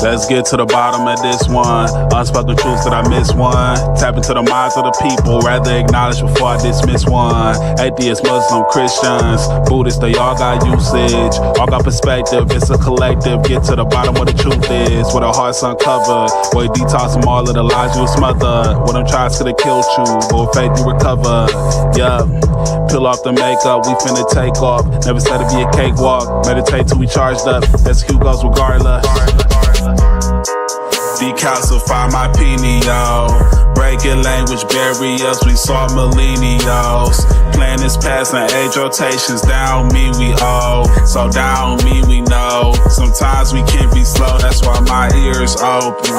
Let's get to the bottom of this one. Unspoken truths that I miss one. Tap into the minds of the people, rather acknowledge before I dismiss one. Atheists, Muslim, Christians, Buddhists, they all got usage, all got perspective. It's a collective. Get to the bottom of the truth is, with our hearts uncovered. Boy, detox from all of the lies you smother. When them tries could have killed you, but with faith you recover. Yeah, peel off the makeup, we finna take off. Never said it'd be a cakewalk. Meditate till we charged up. Execute goes regardless. Decalcify my pineal, breaking language barriers, we saw millennials. Planets passing age rotations, down me we owe, so down me we know. Sometimes we can be slow, that's why my ears open.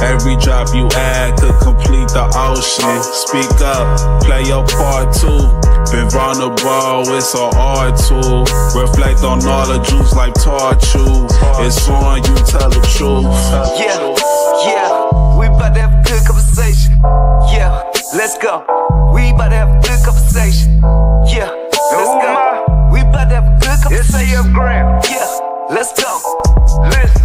Every drop you add could complete the ocean. Speak up, play your part too. Been vulnerable, it's so hard to reflect on all the juice like torture. It's on you, tell the truth. Yeah, we about to have a good conversation. Yeah, let's go. We about to have a good conversation. Yeah, let's go. We about to have a good conversation. Yeah, let's go. Listen.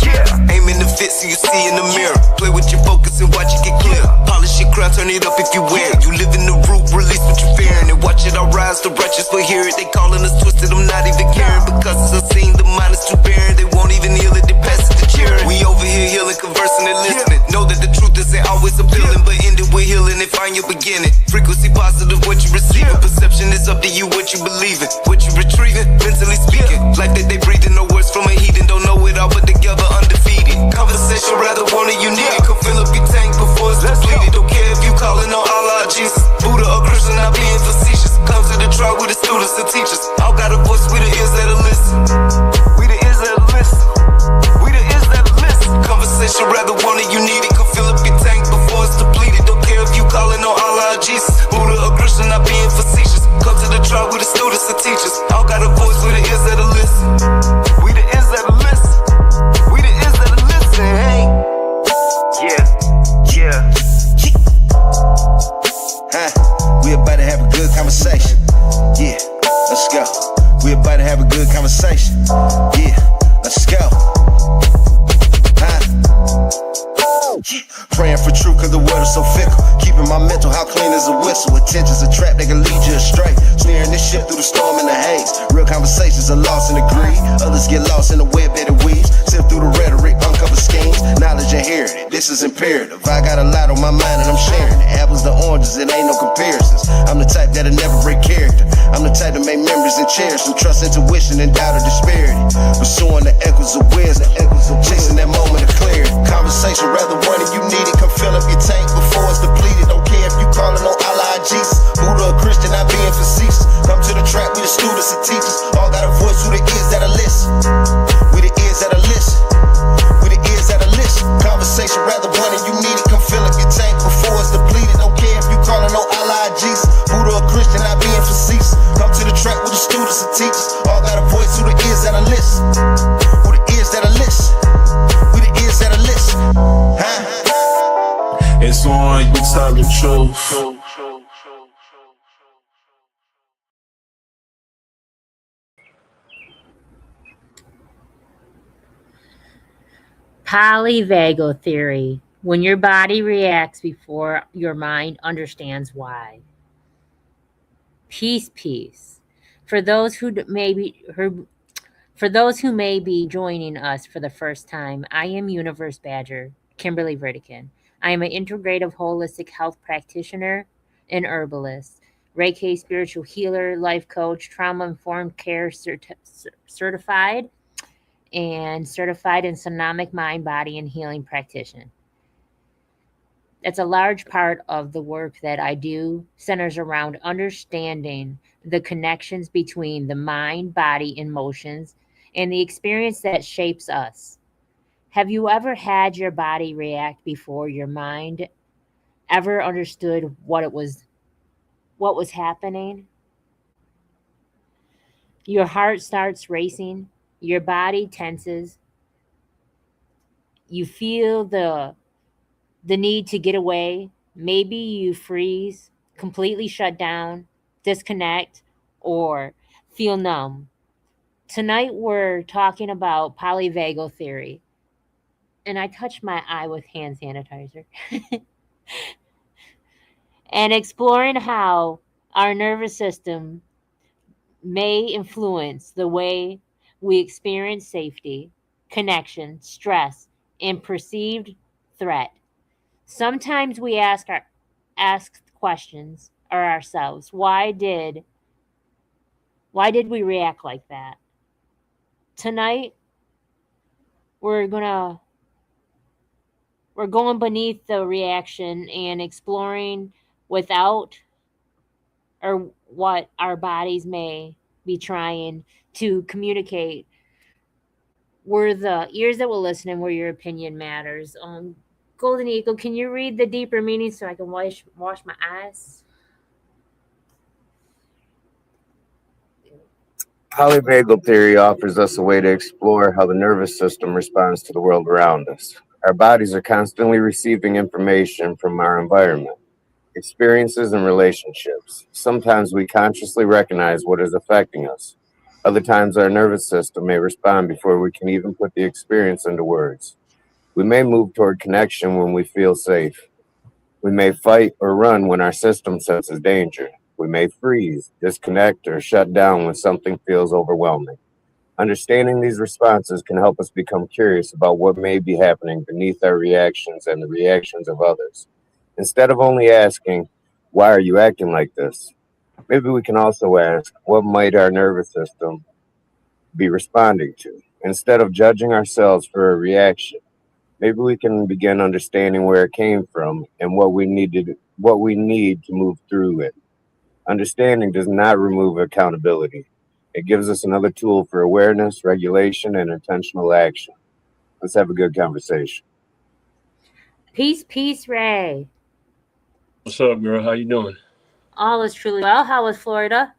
Yeah, aim in the fit so you see in the mirror. Play with your focus and watch it get clear. Polish your crown, turn it up if you wear it. You live in the root, release what you're fearing, and watch it all rise. The righteous will hear it. They calling us twisted, I'm not even caring, because it's unseen. The mind is too barren. They won't even heal it. They pass it to cheering. We over here healing, conversing and listening. Know that the truth isn't always appealing, but end it with healing and find your beginning. Frequency positive, what you receiving. Perception is up to you, what you believing, what you retrieving. Mentally speaking, life that they breathing. No words from a heathen. Don't know it all, but together undefeated. Conversation, rather want it, you need it. Come fill up your tank before it's depleted. Don't care if you calling on Allah, Jesus, Buddha or Christian, not being facetious. Come to the trial with the students and teachers. All got a voice, we the ears that'll listen. We the ears that'll listen. We the ears that'll listen. Conversation, rather want it, you need it. Come fill up your tank before it's depleted. Don't care if you calling on Allah, Jesus, Buddha or Christian, not being facetious. Come to the trial with the students and teachers. All got a voice, we the ears that'll listen. We the ears that'll listen. We the ears that'll listen. Hey. Yeah. We about to have a good conversation. Yeah, let's go. We about to have a good conversation. Yeah, let's go. Praying for truth cause the world is so fickle. Keeping my mental how clean as a whistle. Attention's a trap that can lead you astray. Steering this ship through the storm and the haze. Real conversations are lost in the greed. Others get lost in the web that it weaves. Sift through the rhetoric, uncover schemes. Knowledge inherited, this is imperative. I got a lot on my mind and I'm sharing it. Apples to oranges, it ain't no comparisons. I'm the type that'll never break character. I'm the type to make memories and cherish them. Trust intuition and doubt or disparity. Pursuing the echoes of wisdom. Chasing that moment of clarity. Conversation rather one if you need it. Come fill up your tank before it's depleted. Don't care if you calling on Allah, Jesus, Buddha or Christian, not being facetious. Come to the track, we the students and teachers. All got a voice, who the ears that'll listen. We the ears that'll listen. We the ears that'll listen. Conversation rather one if you need it. Come fill up your tank before it's depleted. Don't care if you calling on Allah, Jesus, Buddha or Christian, not being facetious. Come to the track with the students and teachers. All got a voice, who the ears that'll listen. Who the ears that'll listen. We the ears that'll listen. It's on you, tell the truth. Polyvagal theory. When your body reacts before your mind understands why. Peace. For those who may be joining us for the first time, I am Universe Badger, Kimberly Vertikin. I am an integrative holistic health practitioner and herbalist, Reiki spiritual healer, life coach, trauma-informed care certified, and certified in sonomic mind, body, and healing practitioner. That's a large part of the work that I do centers around understanding the connections between the mind, body, and emotions, and the experience that shapes us. Have you ever had your body react before your mind ever understood what was happening? Your heart starts racing, your body tenses, you feel the need to get away. Maybe you freeze, completely shut down, disconnect, or feel numb. Tonight we're talking about polyvagal theory. and I touched my eye with hand sanitizer. And exploring how our nervous system may influence the way we experience safety, connection, stress, and perceived threat. Sometimes we ask questions or ourselves, why did we react like that? Tonight we're gonna we're going beneath the reaction and exploring without or what our bodies may be trying to communicate. We're the ears that will listen and where your opinion matters. Golden Eagle, can you read the deeper meaning so I can wash my eyes? Polyvagal theory offers us a way to explore how the nervous system responds to the world around us. Our bodies are constantly receiving information from our environment, experiences, and relationships. Sometimes we consciously recognize what is affecting us. Other times, our nervous system may respond before we can even put the experience into words. We may move toward connection when we feel safe. We may fight or run when our system senses danger. We may freeze, disconnect, or shut down when something feels overwhelming. Understanding these responses can help us become curious about what may be happening beneath our reactions and the reactions of others. Instead of only asking, "Why are you acting like this?" maybe we can also ask, "What might our nervous system be responding to?" Instead of judging ourselves for a reaction, maybe we can begin understanding where it came from and what we need to move through it. Understanding does not remove accountability. It gives us another tool for awareness, regulation, and intentional action. Let's have a good conversation. Peace, Ray. What's up, girl? How you doing? All is truly well. How was Florida?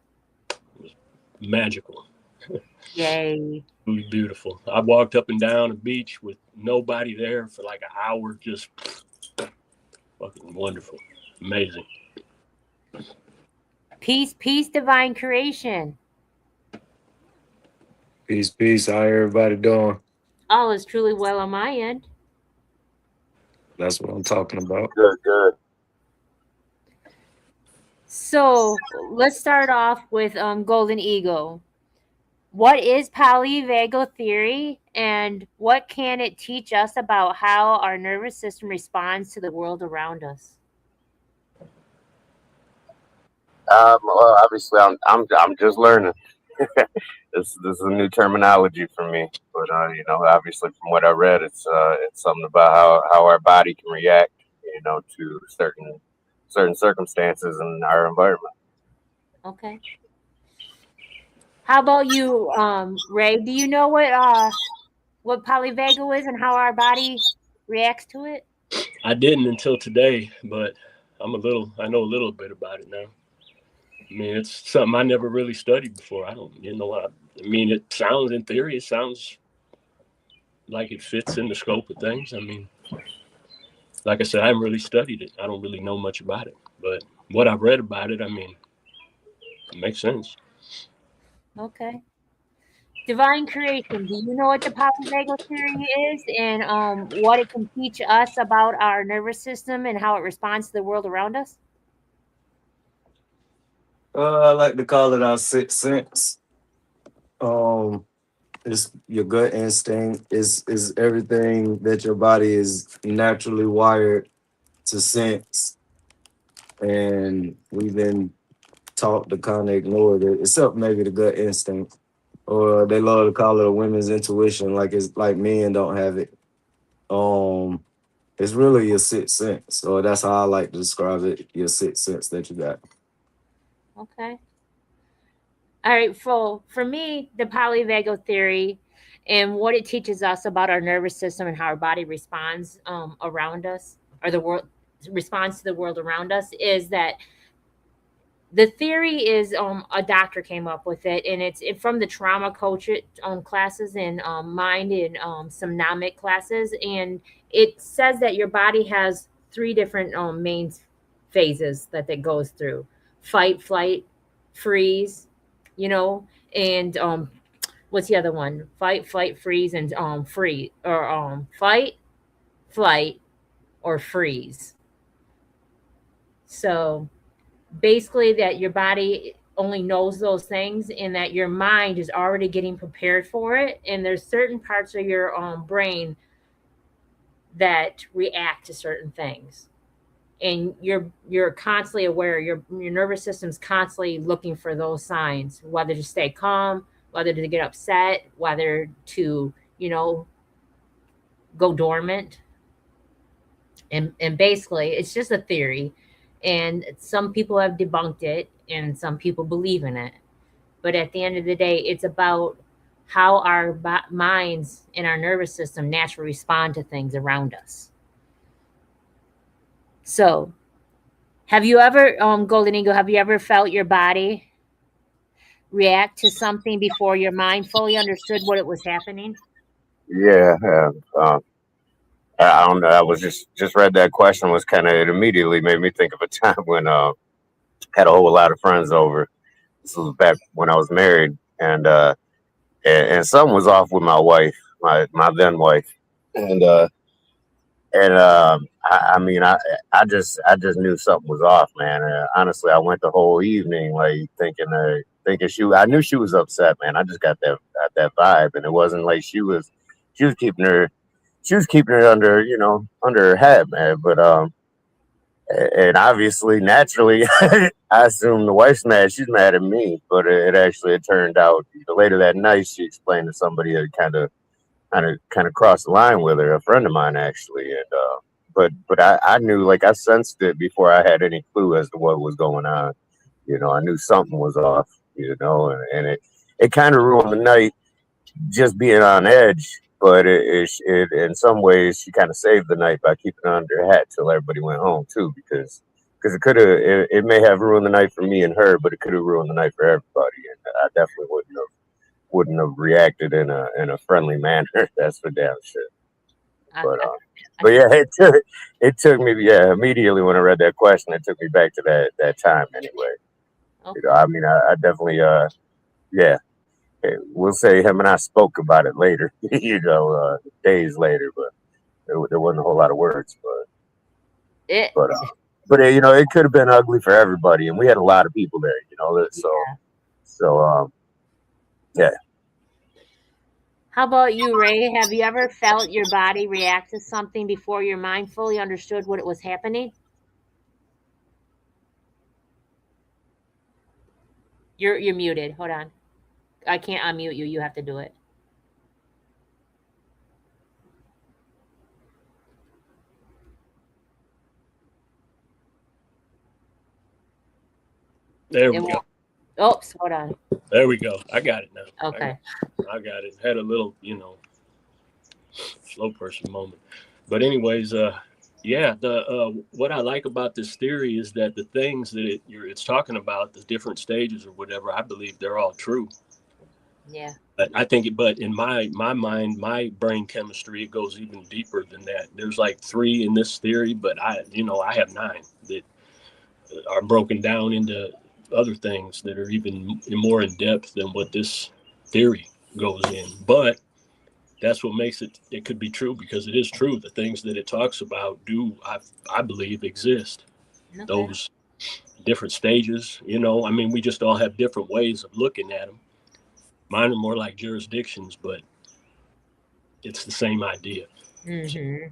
Magical. Yay. Really beautiful. I walked up and down the beach with nobody there for like an hour. Just fucking wonderful. Amazing. Peace, divine creation. Peace. How everybody doing? All is truly well on my end. That's what I'm talking about. Good. So let's start off with Golden Eagle. What is polyvagal theory, and what can it teach us about how our nervous system responds to the world around us? Well, obviously, I'm just learning. This is a new terminology for me, but obviously, from what I read, it's something about how our body can react, to certain circumstances in our environment. Okay. How about you, Ray? Do you know what polyvagal is and how our body reacts to it? I didn't until today, but I know a little bit about it now. I mean, it's something I never really studied before. I mean, it sounds like it fits in the scope of things. I mean, like I said, I haven't really studied it. I don't really know much about it, but what I've read about it, I mean, it makes sense. Okay. Divine creation. Do you know what the polyvagal theory is and what it can teach us about our nervous system and how it responds to the world around us? I like to call it our sixth sense. It's your gut instinct. Is everything that your body is naturally wired to sense, and we've been taught to kind of ignore it, except maybe the gut instinct, or they love to call it a women's intuition, like it's like men don't have it. It's really your sixth sense, so that's how I like to describe it. Your sixth sense that you got. Okay. All right. For me, the polyvagal theory and what it teaches us about our nervous system and how our body responds around us, or the world responds to the world around us, is that the theory is a doctor came up with it, and it's from the trauma coach classes and mind and somnomic classes, and it says that your body has three different main phases that it goes through: fight, flight, freeze, and what's the other one? Fight, flight, freeze, and free, or fight, flight, or freeze. So basically, that your body only knows those things and that your mind is already getting prepared for it. And there's certain parts of your brain that react to certain things. And you're constantly aware. Your nervous system's constantly looking for those signs, whether to stay calm, whether to get upset, whether to, go dormant. And basically it's just a theory, and some people have debunked it and some people believe in it, but at the end of the day it's about how our minds and our nervous system naturally respond to things around us. So have you ever, Golden Eagle, have you ever felt your body react to something before your mind fully understood what it was happening? Yeah, I don't know. I was just read that question, was kind of, it immediately made me think of a time when had a whole lot of friends over. This was back when I was married, and something was off with my wife, my then wife, and I mean, I just knew something was off, man. Honestly, I went the whole evening like thinking I knew she was upset, man. I just got that vibe, and it wasn't like she was keeping her under, under her head, man. But and obviously, naturally, I assume the wife's mad. She's mad at me, but it turned out later that night she explained to somebody that kind of crossed the line with her, a friend of mine actually, and but I knew, like, I sensed it before I had any clue as to what was going on. I knew something was off. And it kind of ruined the night, just being on edge. But it in some ways she kind of saved the night by keeping it under her hat till everybody went home too, because it may have ruined the night for me and her, but it could have ruined the night for everybody, and I definitely wouldn't have reacted in a friendly manner. That's for damn sure. I, But I, I but can. yeah, it took me, yeah, immediately when I read that question, it took me back to that time anyway. Okay. I mean, I definitely yeah. We'll say him and I spoke about it later, days later, but there wasn't a whole lot of words, It. but it could have been ugly for everybody, and we had a lot of people there, so yeah. How about you, Ray? Have you ever felt your body react to something before your mind fully understood what it was happening? You're muted. Hold on. I can't unmute you. You have to do it. There It we go. won't. Oops. Hold on. There we go. I got it now. Okay. I got it. Had a little, slow person moment. But anyways, yeah, the what I like about this theory is that the things that it's talking about, the different stages or whatever, I believe they're all true. Yeah. But I think, but in my mind, my brain chemistry, it goes even deeper than that. There's like 3 in this theory, but I have 9 that are broken down into other things that are even more in depth than what this theory goes in. But that's what makes it could be true, because it is true. The things that it talks about I believe exist. Okay. Those different stages, I mean, we just all have different ways of looking at them. Mine are more like jurisdictions, but it's the same idea. Mm-hmm.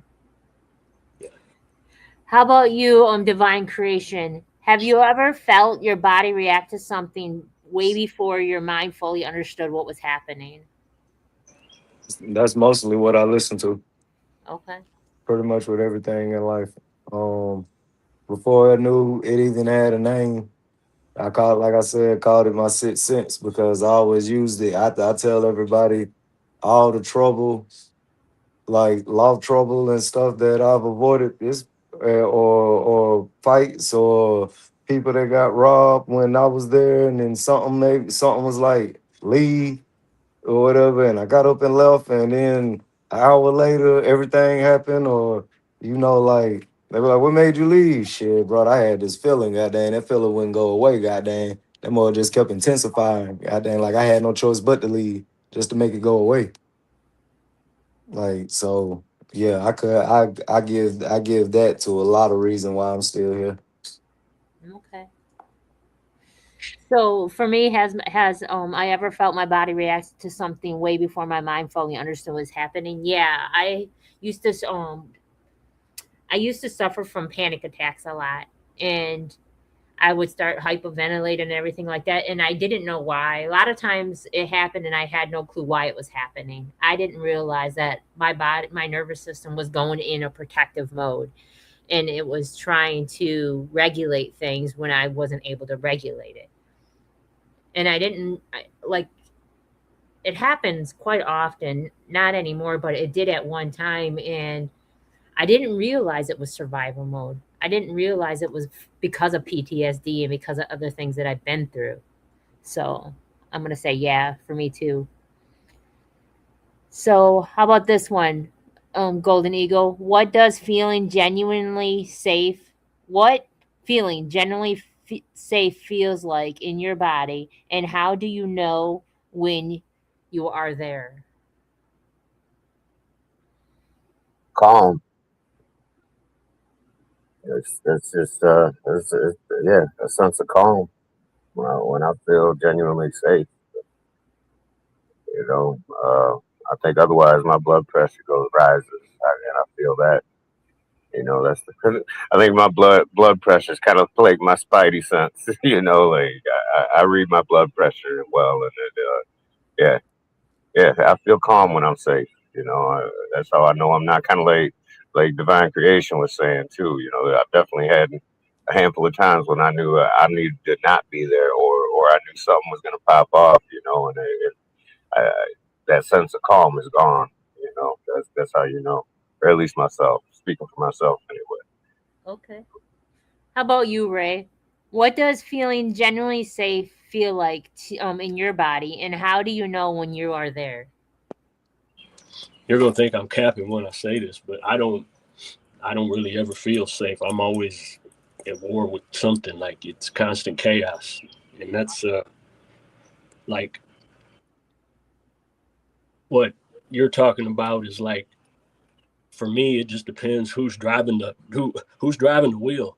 Yeah. How about you on divine creation? Have you ever felt your body react to something way before your mind fully understood what was happening? That's mostly what I listen to, Okay. pretty much with everything in life. Um, Before I knew it even had a name, like I said, called it my sixth sense because I always used it. I tell everybody all the trouble, like love trouble and stuff that I've avoided, this or fights or people that got robbed when I was there, and then something was like leave or whatever, and I got up and left, and then an hour later everything happened, or like they were like, "What made you leave?" Shit, bro, I had this feeling, goddamn, that feeling wouldn't go away, goddamn. That more just kept intensifying, goddamn, like I had no choice but to leave just to make it go away. Like, so yeah, I give that to a lot of reason why I'm still here. Okay. So for me, has I ever felt my body react to something way before my mind fully understood what's happening? Yeah, used to I used to suffer from panic attacks a lot, and I would start hyperventilating and everything like that, and I didn't know why. A lot of times it happened, and I had no clue why it was happening. I didn't realize that my nervous system was going in a protective mode, and it was trying to regulate things when I wasn't able to regulate it. And I didn't like it happens quite often, not anymore, but it did at one time, and I didn't realize it was survival mode. I didn't realize it was because of PTSD and because of other things that I've been through. So I'm going to say, yeah, for me too. So, how about this one, Golden Eagle? What does feeling genuinely safe, what feeling genuinely safe feels like in your body, and how do you know when you are there? Calm. It's just yeah, a sense of calm when I feel genuinely safe. You know, I think otherwise my blood pressure rises, and I feel that. You know, that's the. I think my blood pressure is kind of like my spidey sense. You know, like I read my blood pressure well, and yeah, yeah, I feel calm when I'm safe. You know, that's how I know I'm not kind of like divine creation was saying too. You know, I've definitely had a handful of times when I knew I needed to not be there, or I knew something was going to pop off. You know, and I, that sense of calm is gone. You know, that's how you know, or at least myself, speaking for myself anyway. Okay. How about you, Ray? What does feeling genuinely safe feel like in your body, and how do you know when you are there? You're gonna think I'm capping when I say this, but I don't really ever feel safe. I'm always at war with something. Like it's constant chaos, and that's like what you're talking about is like for me. It just depends who's driving the wheel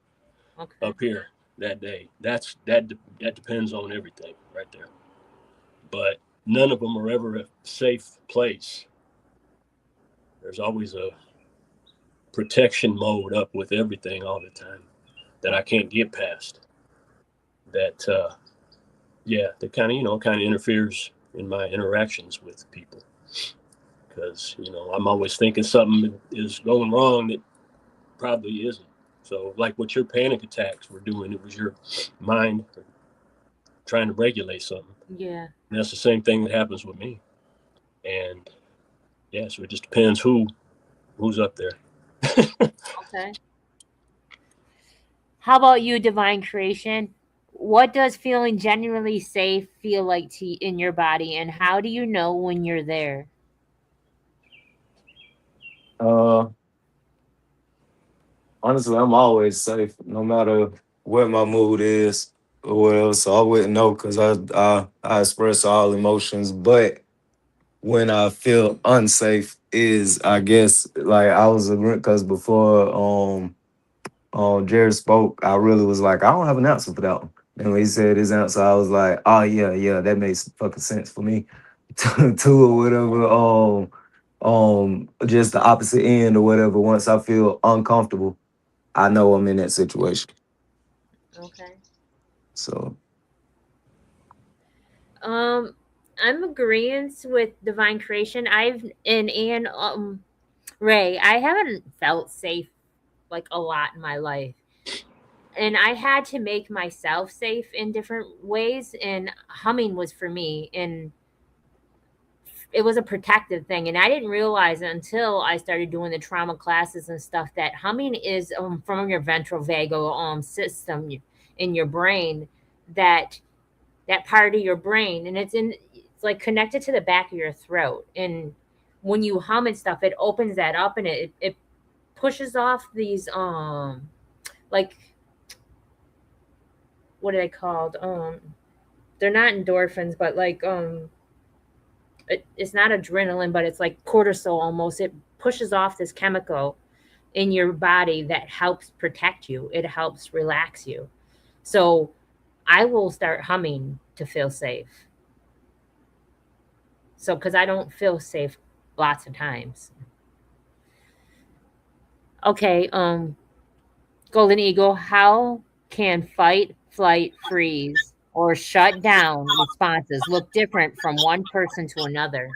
Okay. up here that day. That depends on everything right there. But none of them are ever a safe place. There's always a protection mode up with everything all the time that I can't get past. That yeah, that kind of interferes in my interactions with people because I'm always thinking something is going wrong that probably isn't. So like what your panic attacks were doing, it was your mind trying to regulate something. Yeah. And that's the same thing that happens with me. And yeah, so it just depends who's up there. Okay. How about you, divine creation? What does feeling genuinely safe feel like in your body, and how do you know when you're there? Uh, Honestly, I'm always safe, no matter what my mood is or whatever. So I wouldn't know because I express all emotions. But when I feel unsafe, is I guess like I was agreeing because before Jared spoke, I really was like, I don't have an answer for that one. And when he said his answer, I was like, oh yeah, yeah, that makes fucking sense for me. To or whatever. Just the opposite end or whatever. Once I feel uncomfortable, I know I'm in that situation. Okay. So Um, I'm agreeing with divine creation. And Ray, I haven't felt safe like a lot in my life. And I had to make myself safe in different ways, and humming was for me, and it was a protective thing, and I didn't realize it until I started doing the trauma classes and stuff that humming is from your ventral vagal system in your brain, that that part of your brain, and it's like connected to the back of your throat, and when you hum and stuff, it opens that up, and it pushes off these like, what are they called? They're not endorphins, but like it's not adrenaline, but it's like cortisol almost. It pushes off this chemical in your body that helps protect you. It helps relax you. So I will start humming to feel safe. So, because I don't feel safe lots of times. Okay, Golden Eagle, how can fight, flight, freeze, or shut down responses look different from one person to another?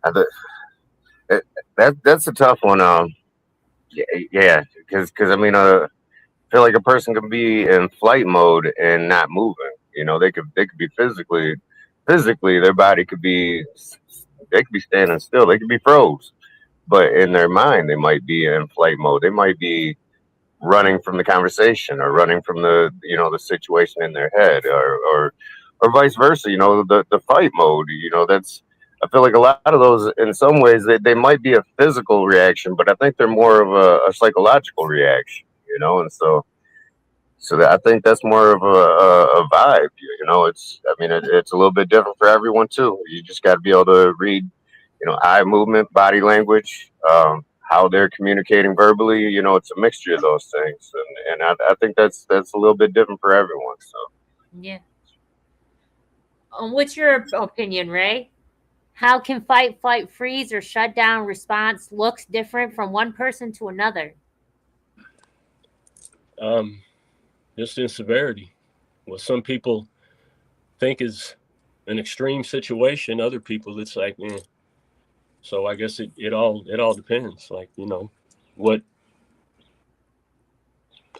I th- that's a tough one. Yeah, because I mean, I feel like a person can be in flight mode and not moving. You know, they could be physically their body could be, they could be standing still. They could be froze, but in their mind they might be in flight mode. They might be running from the conversation or running from the situation in their head, or vice versa. The fight mode. That's, I feel like a lot of those, in some ways, they might be a physical reaction, but I think they're more of a psychological reaction. And so that, I think that's more of a vibe. I mean, it's a little bit different for everyone too. You just got to be able to read, eye movement, body language, how they're communicating verbally. It's a mixture of those things, and I think that's a little bit different for everyone. So Yeah. What's your opinion, Ray? How can fight, flight, freeze, or shut down response looks different from one person to another? Just in severity. What some people think is an extreme situation, other people it's like, So I guess it all depends. Like, what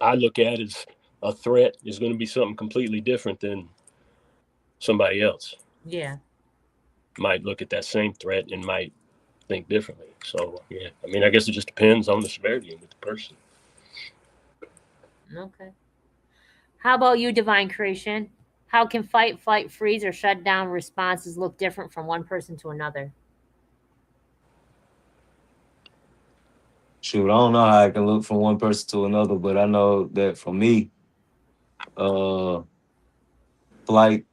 I look at as a threat is going to be something completely different than somebody else. Yeah. Might look at that same threat and might think differently. So yeah, I mean, I guess it just depends on the severity of the person. Okay. How about you, Divine Creation? How can fight, flight, freeze, or shut down responses look different from one person to another? Shoot, I don't know how I can look from one person to another, but I know that for me, uh, flight,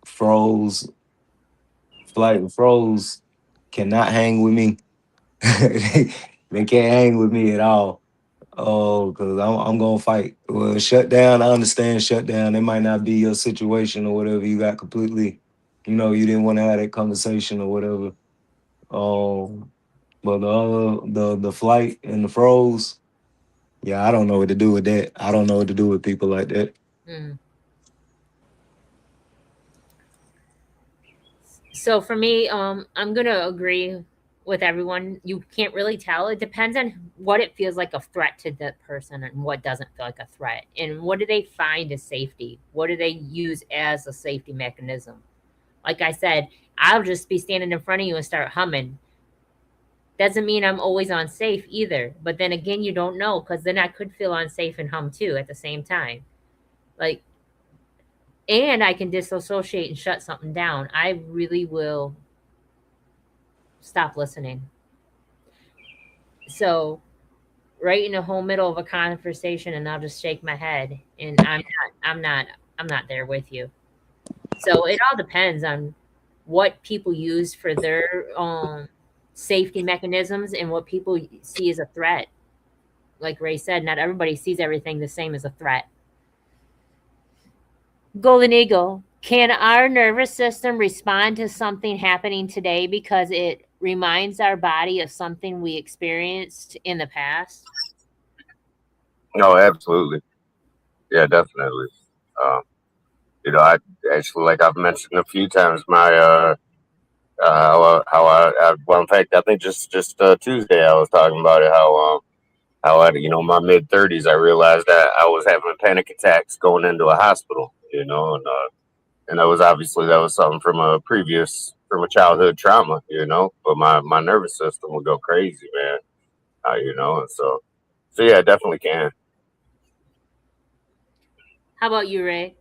froze, flight and froze cannot hang with me. they can't hang with me at all. Oh, because I'm gonna fight. Well, shut down. I understand shut down. It might not be your situation or whatever. You got completely, you didn't want to have that conversation or whatever. But the flight and the froze, yeah, I don't know what to do with that. I don't know what to do with people like that. Mm. So for me, I'm gonna agree with everyone. You can't really tell. It depends on what it feels like a threat to that person and what doesn't feel like a threat. And what do they find as safety? What do they use as a safety mechanism? Like I said, I'll just be standing in front of you and start humming. Doesn't mean I'm always unsafe either. But then again, you don't know, because then I could feel unsafe and hum too at the same time. Like, and I can disassociate and shut something down. I really will stop listening. So right in the whole middle of a conversation, and I'll just shake my head, and I'm not there with you. So it all depends on what people use for their safety mechanisms and what people see as a threat. Like Ray said, not everybody sees everything the same as a threat. Golden Eagle, can our nervous system respond to something happening today because it reminds our body of something we experienced in the past? no, absolutely, yeah, definitely. Um, I actually, like I've mentioned a few times, my well, in fact, I think just Tuesday I was talking about it, how I, my mid 30s, I realized that I was having panic attacks going into a hospital, and that was something from a childhood trauma, but my nervous system would go crazy, man, and so yeah, it definitely can. How about you, Ray?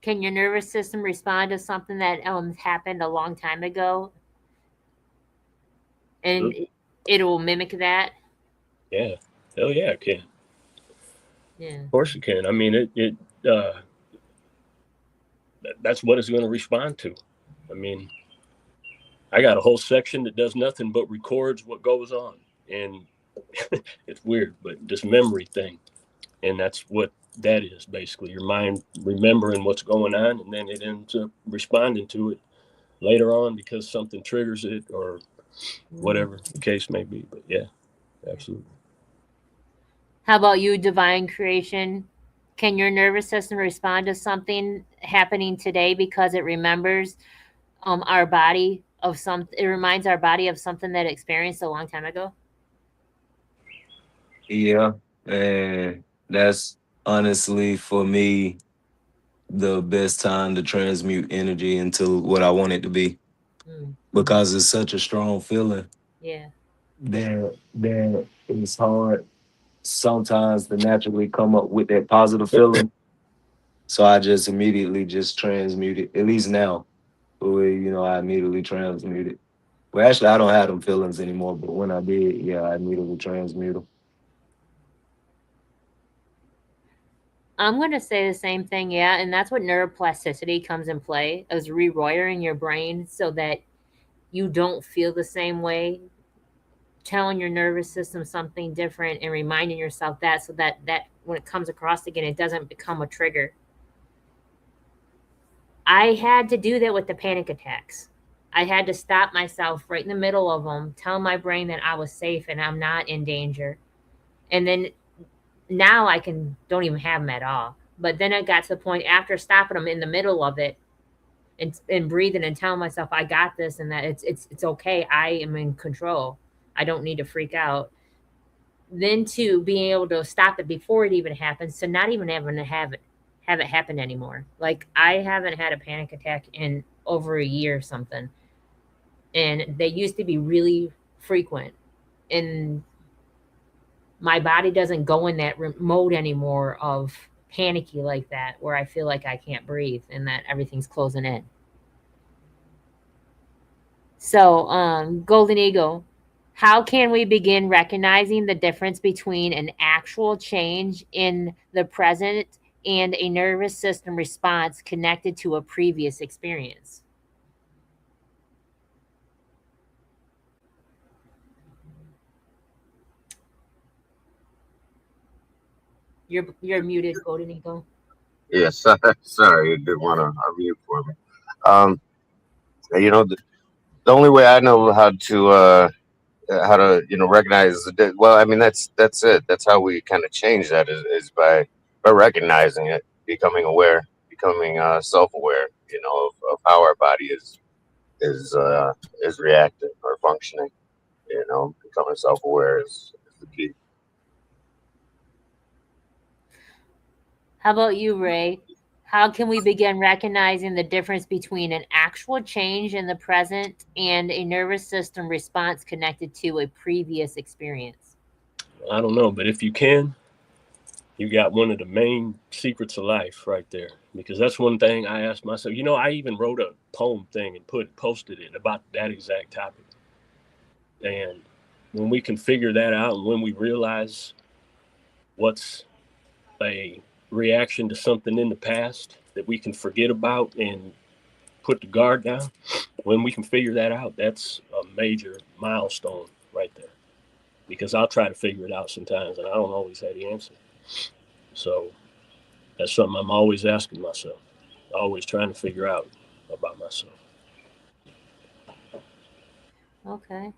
Can your nervous system respond to something that happened a long time ago, and it will mimic that? Yeah, hell yeah, it can. Yeah. Of course it can. I mean, uh, that's what it's going to respond to. I mean, I got a whole section that does nothing but records what goes on, and it's weird, but this memory thing, and that's what that is basically your mind remembering what's going on, and then it ends up responding to it later on because something triggers it or whatever the case may be. But yeah, absolutely. How about you, divine creation? Can your nervous system respond to something happening today because it remembers our body of some it reminds our body of something that it experienced a long time ago? Yeah, and that's honestly for me the best time to transmute energy into what I want it to be Mm, because it's such a strong feeling yeah. that it's hard sometimes to naturally come up with that positive feeling. So I just immediately just transmute it. At least now, the way I immediately transmute it. Well, actually, I don't have them feelings anymore, but when I did, yeah, I immediately transmute them. I'm going to say the same thing, yeah, and that's what neuroplasticity comes in play, is rewiring your brain so that you don't feel the same way, telling your nervous system something different and reminding yourself that so that when it comes across again, it doesn't become a trigger. I had to do that with the panic attacks. I had to stop myself right in the middle of them, tell my brain that I was safe and I'm not in danger. And then now I can don't even have them at all. But then it got to the point after stopping them in the middle of it and breathing and telling myself I got this and that it's okay. I am in control. I don't need to freak out. Then to being able to stop it before it even happens, to not even having to have it happen anymore. Like I haven't had a panic attack in over a year or something, and they used to be really frequent. And my body doesn't go in that mode anymore of panicky like that, where I feel like I can't breathe and that everything's closing in. So, Golden Eagle, how can we begin recognizing the difference between an actual change in the present and a nervous system response connected to a previous experience? You're muted, Golden Eagle. Yes, sorry, you did want to unmute for me. Um, the only way I know how to recognize well, I mean that's it. That's how we kind of change that is by recognizing it, becoming aware, becoming self-aware, of how our body is uh, is reacting or functioning. Becoming self-aware is the key. How about you, Ray? How can we begin recognizing the difference between an actual change in the present and a nervous system response connected to a previous experience? I don't know, but if you can, you got one of the main secrets of life right there. Because that's one thing I asked myself. I even wrote a poem thing and posted it about that exact topic. And when we can figure that out, and when we realize what's a reaction to something in the past that we can forget about and put the guard down, when we can figure that out, that's a major milestone right there. Because I'll try to figure it out sometimes, and I don't always have the answer. So that's something I'm always asking myself, always trying to figure out about myself. Okay.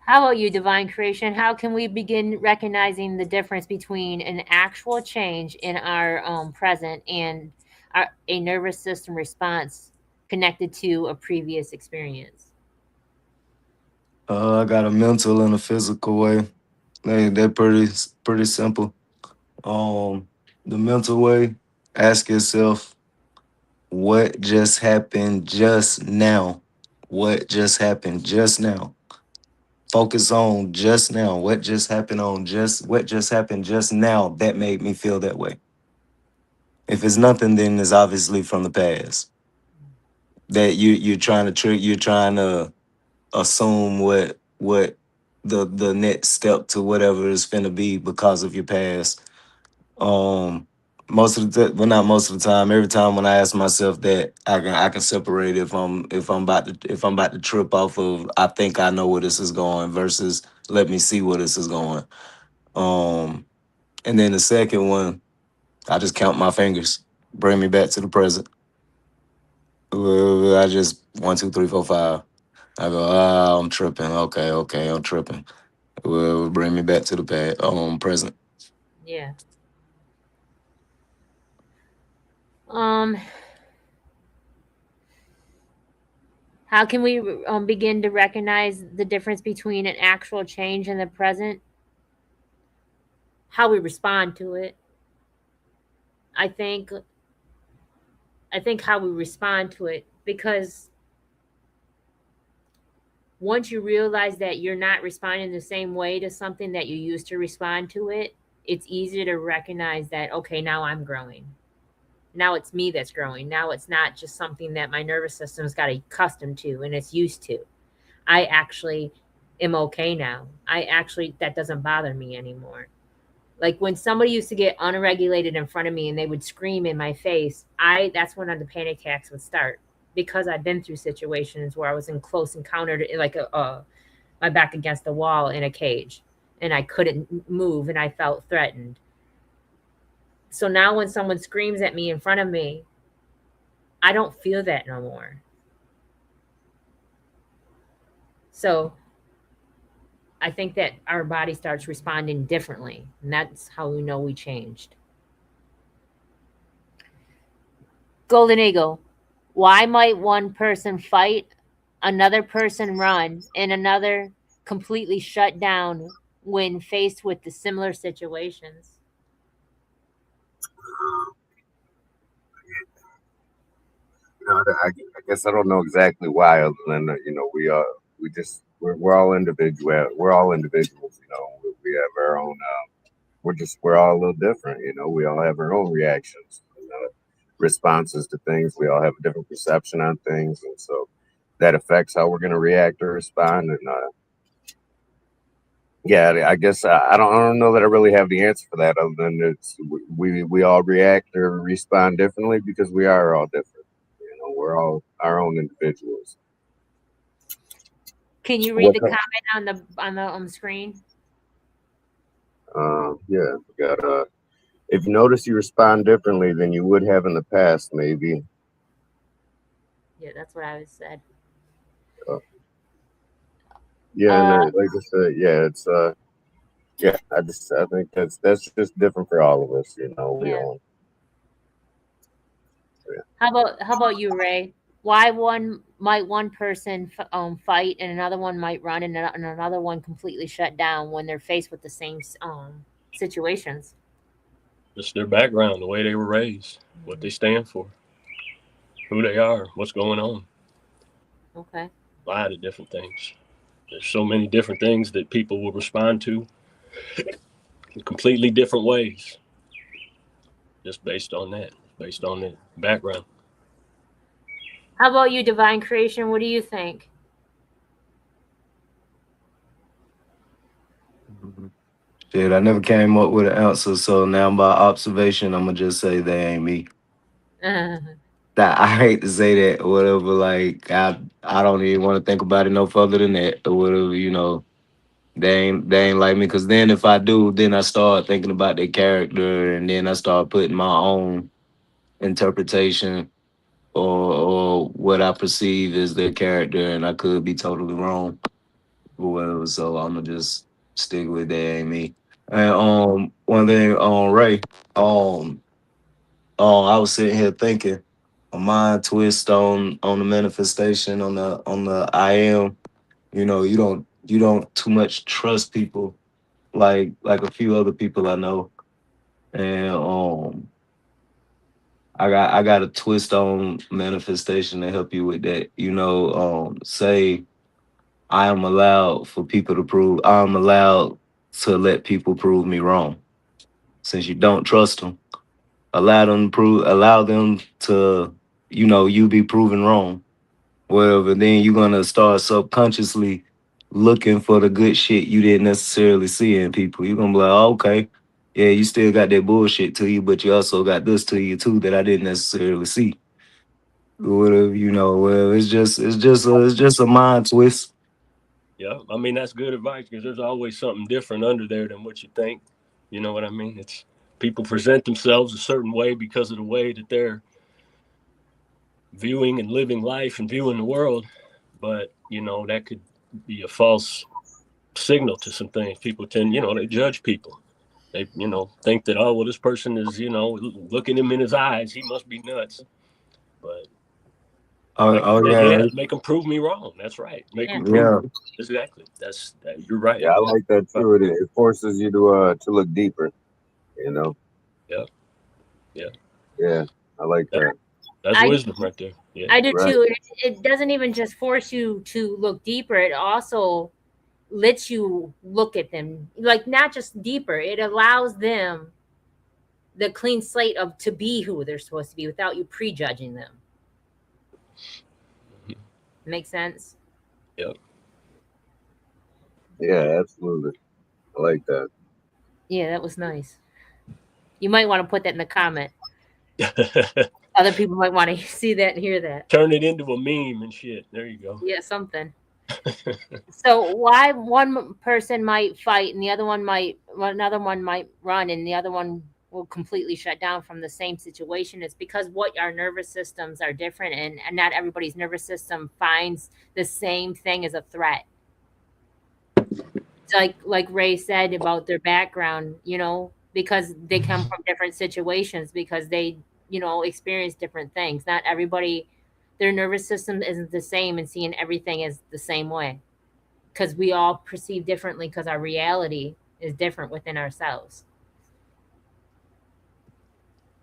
How about you, divine creation? How can we begin recognizing the difference between an actual change in our present and a nervous system response connected to a previous experience? I got a mental and a physical way. They're pretty simple. Um, the mental way, ask yourself, what just happened just now? What just happened just now? Focus on just now. What just happened just now that made me feel that way. If it's nothing, then it's obviously from the past. That you're trying to trick, you're trying to assume what the next step to whatever is finna be because of your past. Um most of the well, not most of the time. Every time when I ask myself that, I can separate if I'm about to trip off of I think I know where this is going versus let me see where this is going. Um, and then the second one, I just count my fingers, bring me back to the present. I just 1, 2, 3, 4, 5. I go, I'm tripping. Okay, okay, I'm tripping. Will bring me back to the present. Yeah. Um, how can we begin to recognize the difference between an actual change in the present? How we respond to it. I think I think how we respond to it, because once you realize that you're not responding the same way to something that you used to respond to it, it's easier to recognize that, okay, now I'm growing. Now it's me that's growing. Now it's not just something that my nervous system's got accustomed to and it's used to. I actually am okay now. That doesn't bother me anymore. Like when somebody used to get unregulated in front of me and they would scream in my face, that's when the panic attacks would start, because I've been through situations where I was in close encounter, like my back against the wall in a cage, and I couldn't move and I felt threatened. So now when someone screams at me in front of me, I don't feel that no more. So I think that our body starts responding differently, and that's how we know we changed. Golden Eagle, why might one person fight, another person run, and another completely shut down when faced with the similar situations? I guess I don't know exactly why, other than we're all individual. We're all individuals. We have our own. We're all a little different. We all have our own reactions, responses to things. We all have a different perception on things, and so that affects how we're going to react or respond. And yeah, I guess I don't know that I really have the answer for that, other than we all react or respond differently because we are all different. We're all our own individuals. Can you read What? the comment on the screen? Yeah, we got if you notice you respond differently than you would have in the past, maybe. Yeah, that's what I said. Uh, yeah, and like I said, yeah, it's yeah. I think that's just different for all of us. We Yeah. all. Yeah. How about you, Ray? Why one person fight and another one might run, and another one completely shut down when they're faced with the same situations? Just their background, the way they were raised, what they stand for, who they are, what's going on. Okay. A lot of different things. There's so many different things that people will respond to in completely different ways, just based on the background. How about you, Divine Creation? What do you think? Shit, I never came up with an answer, so now by observation, I'm gonna just say they ain't me. Uh, That I hate to say that or whatever. Like I don't even want to think about it no further than that or whatever. They ain't like me. Cause then if I do, then I start thinking about their character, and then I start putting my own interpretation or what I perceive as their character, and I could be totally wrong or whatever. So I'm gonna just stick with that ain't me. And one thing on Ray, um, I was sitting here thinking, a mind twist on the manifestation on the I am. You don't too much trust people like a few other people I know, and I got a twist on manifestation to help you with that. Say I am allowed to let people prove me wrong. Since you don't trust them, allow them to, you be proven wrong. Whatever, then you're gonna start subconsciously looking for the good shit you didn't necessarily see in people. You're gonna be like, oh, okay. yeah, you still got that bullshit to you, but you also got this to you too that I didn't necessarily see. Whatever, you know, well, it's just a mind twist. Yeah, I mean that's good advice because there's always something different under there than what you think. You know what I mean? It's people present themselves a certain way because of the way that they're viewing and living life and viewing the world, but that could be a false signal to some things. People tend, they judge people. They, think that, oh well, this person is, looking him in his eyes, he must be nuts. But Oh, like oh I said, yeah, yeah, make them prove me wrong. That's right. Make Yeah. them yeah. prove exactly. You're right. Yeah, I like that too. It forces you to look deeper. You know. Yeah, yeah. Yeah, I like That, that. that's I wisdom right there. Yeah. I do Right. too. It doesn't even just force you to look deeper. It also lets you look at them like not just deeper. It allows them the clean slate of to be who they're supposed to be without you prejudging them. Make sense? Yeah. Yeah, absolutely. I like that. Yeah, that was nice. You might want to put that in the comment. Other people might want to see that and hear that. Turn it into a meme and shit. There you go. Yeah, something. So why one person might fight and another one might run and the other one will completely shut down from the same situation is because what our nervous systems are different and not everybody's nervous system finds the same thing as a threat. It's like Ray said about their background, because they come from different situations because they, experience different things. Not everybody their nervous system isn't the same and seeing everything as the same way. Because we all perceive differently because our reality is different within ourselves.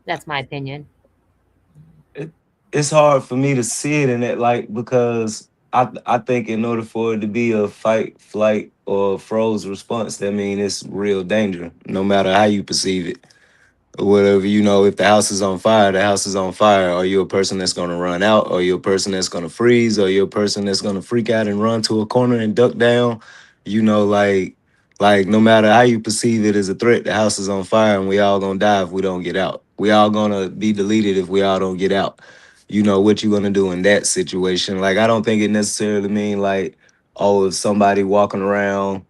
That's my opinion. It's hard for me to see it in that light because I think in order for it to be a fight, flight, or froze response, that means it's real danger, no matter how you perceive it. Or whatever, if the house is on fire, the house is on fire. Are you a person that's gonna run out? Are you a person that's gonna freeze? Are you a person that's gonna freak out and run to a corner and duck down? Like no matter how you perceive it as a threat, the house is on fire and we all gonna die if we don't get out. We all gonna be deleted if we all don't get out. You know what you gonna do in that situation. Like I don't think it necessarily mean like, oh, if somebody walking around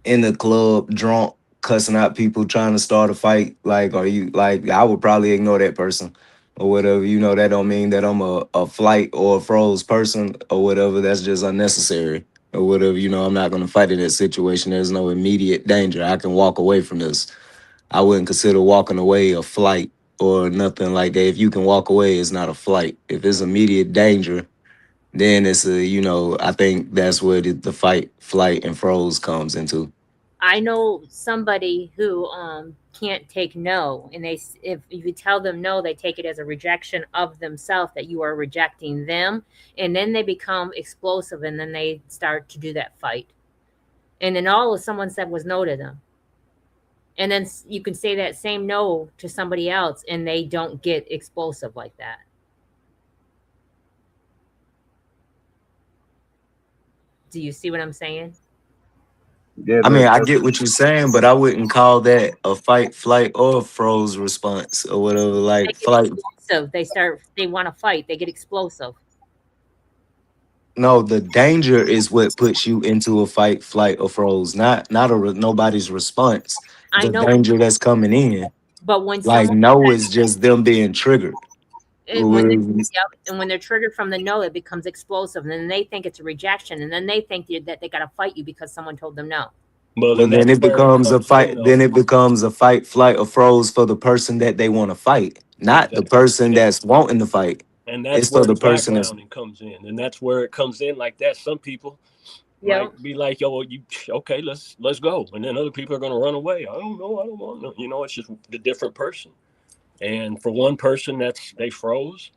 in the club drunk cussing out people trying to start a fight, like, are you like, I would probably ignore that person or whatever. That don't mean that I'm a flight or a froze person or whatever. That's just unnecessary or whatever. I'm not going to fight in that situation. There's no immediate danger. I can walk away from this. I wouldn't consider walking away a flight or nothing like that. If you can walk away, it's not a flight. If it's immediate danger, then it's I think that's where the fight, flight, and froze comes into. I know somebody who can't take no, and if you tell them no, they take it as a rejection of themselves that you are rejecting them, and then they become explosive, and then they start to do that fight, and then all someone said was no to them, and then you can say that same no to somebody else, and they don't get explosive like that. Do you see what I'm saying? Yeah, I mean, I get what you're saying, but I wouldn't call that a fight, flight, or a froze response or whatever. They Like get flight. explosive. They want to fight. They get explosive. No, the danger is what puts you into a fight, flight, or froze. Not nobody's response. I The know, danger that's coming in. but when Like someone no is just them being triggered. when they're, Whatever. yep, and when they're triggered from the no, it becomes explosive, and then they think it's a rejection, and then they think that they got to fight you because someone told them no. Well, But then then that's it where it becomes a comes in, fight. though. Then it becomes a fight, flight, or froze for the person that they want to fight, not the Exactly. person that's wanting to fight. And that's It's for where the the person that's. backgrounding comes in, and that's where it comes in like that. Some people Yeah, might be like, "Yo, you okay? Let's go," and then other people are going to run away. I don't know. I don't want no. It's just the different person. And for one person, they froze,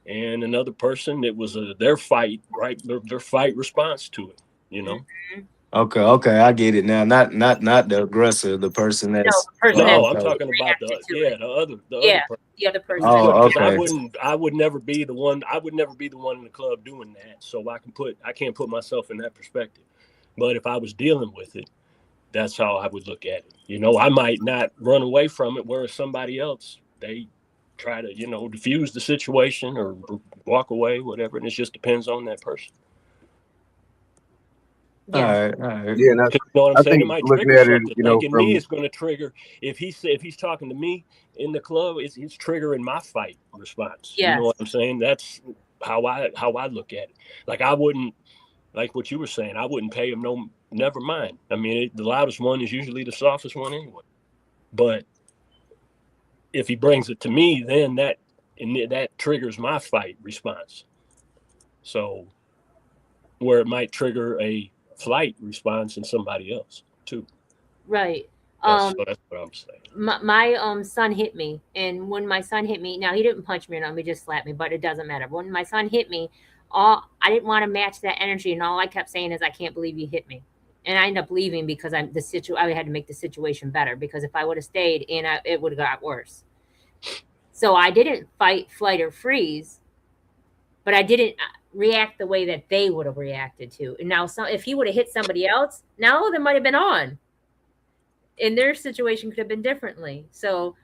and another person, it was their fight, right? Their fight response to it. Okay, I get it now. Not the aggressor, the person no, that's. the person that No, Oh, I'm okay. talking about reacted to it. the other Yeah, person. the other person. Oh, Because okay. I would never be the one. I would never be the one in the club doing that. So I can't put myself in that perspective. But if I was dealing with it, That's how I would look at it. You know, I might not run away from it, whereas somebody else, they try to, you know, diffuse the situation or walk away, whatever. And it just depends on that person. All Yeah. right, all right. Yeah, and 'Cause you know what I'm I saying? think It might looking trigger at it, something. you Like know, in me, from it's going to trigger if if he's talking to me in the club, it's triggering my fight response. You know Yes. what I'm saying? That's how I look at it. Like I wouldn't, like what you were saying, I wouldn't pay him no, never mind. I mean, the loudest one is usually the softest one anyway. But if he brings it to me, then that triggers my fight response. So where it might trigger a flight response in somebody else too. Right. That's Um, that's what I'm saying. my son hit me, and when my son hit me, now he didn't punch me or nothing, he just slapped me, but it doesn't matter. When my son hit me, all I didn't want to match that energy, and all I kept saying is, "I can't believe you hit me." And I ended up leaving because I had to make the situation better, because if I would have stayed in, it would have got worse. So I didn't fight, flight, or freeze, but I didn't react the way that they would have reacted to. And now, if he would have hit somebody else, now there might have been on, and their situation could have been differently. So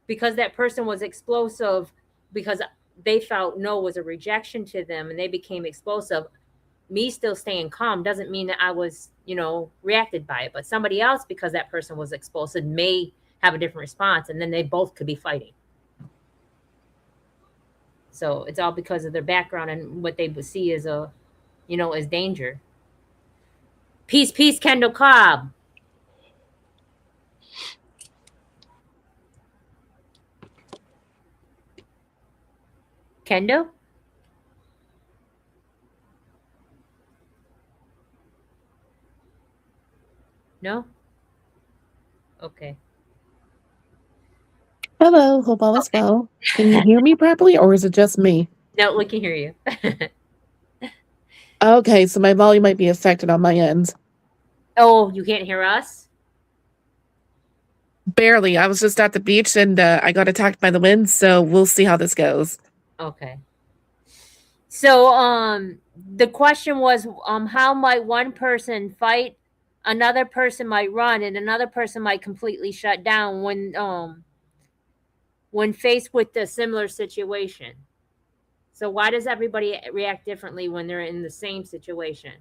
because that person was explosive, because they felt no was a rejection to them and they became explosive, me still staying calm doesn't mean that I was, reacted by it. But somebody else, because that person was explosive, may have a different response, and then they both could be fighting. So it's all because of their background and what they would see as as danger. Peace, peace, Kendall Cobb. Kendall? No? Okay. Hello, hope all is well. Can you hear me properly or is it just me? No, we can hear you. Okay, so my volume might be affected on my end. Oh, you can't hear us? Barely. I was just at the beach and I got attacked by the wind, so we'll see how this goes. Okay. So, the question was, how might one person fight, another person might run, and another person might completely shut down when faced with a similar situation. So, why does everybody react differently when they're in the same situation?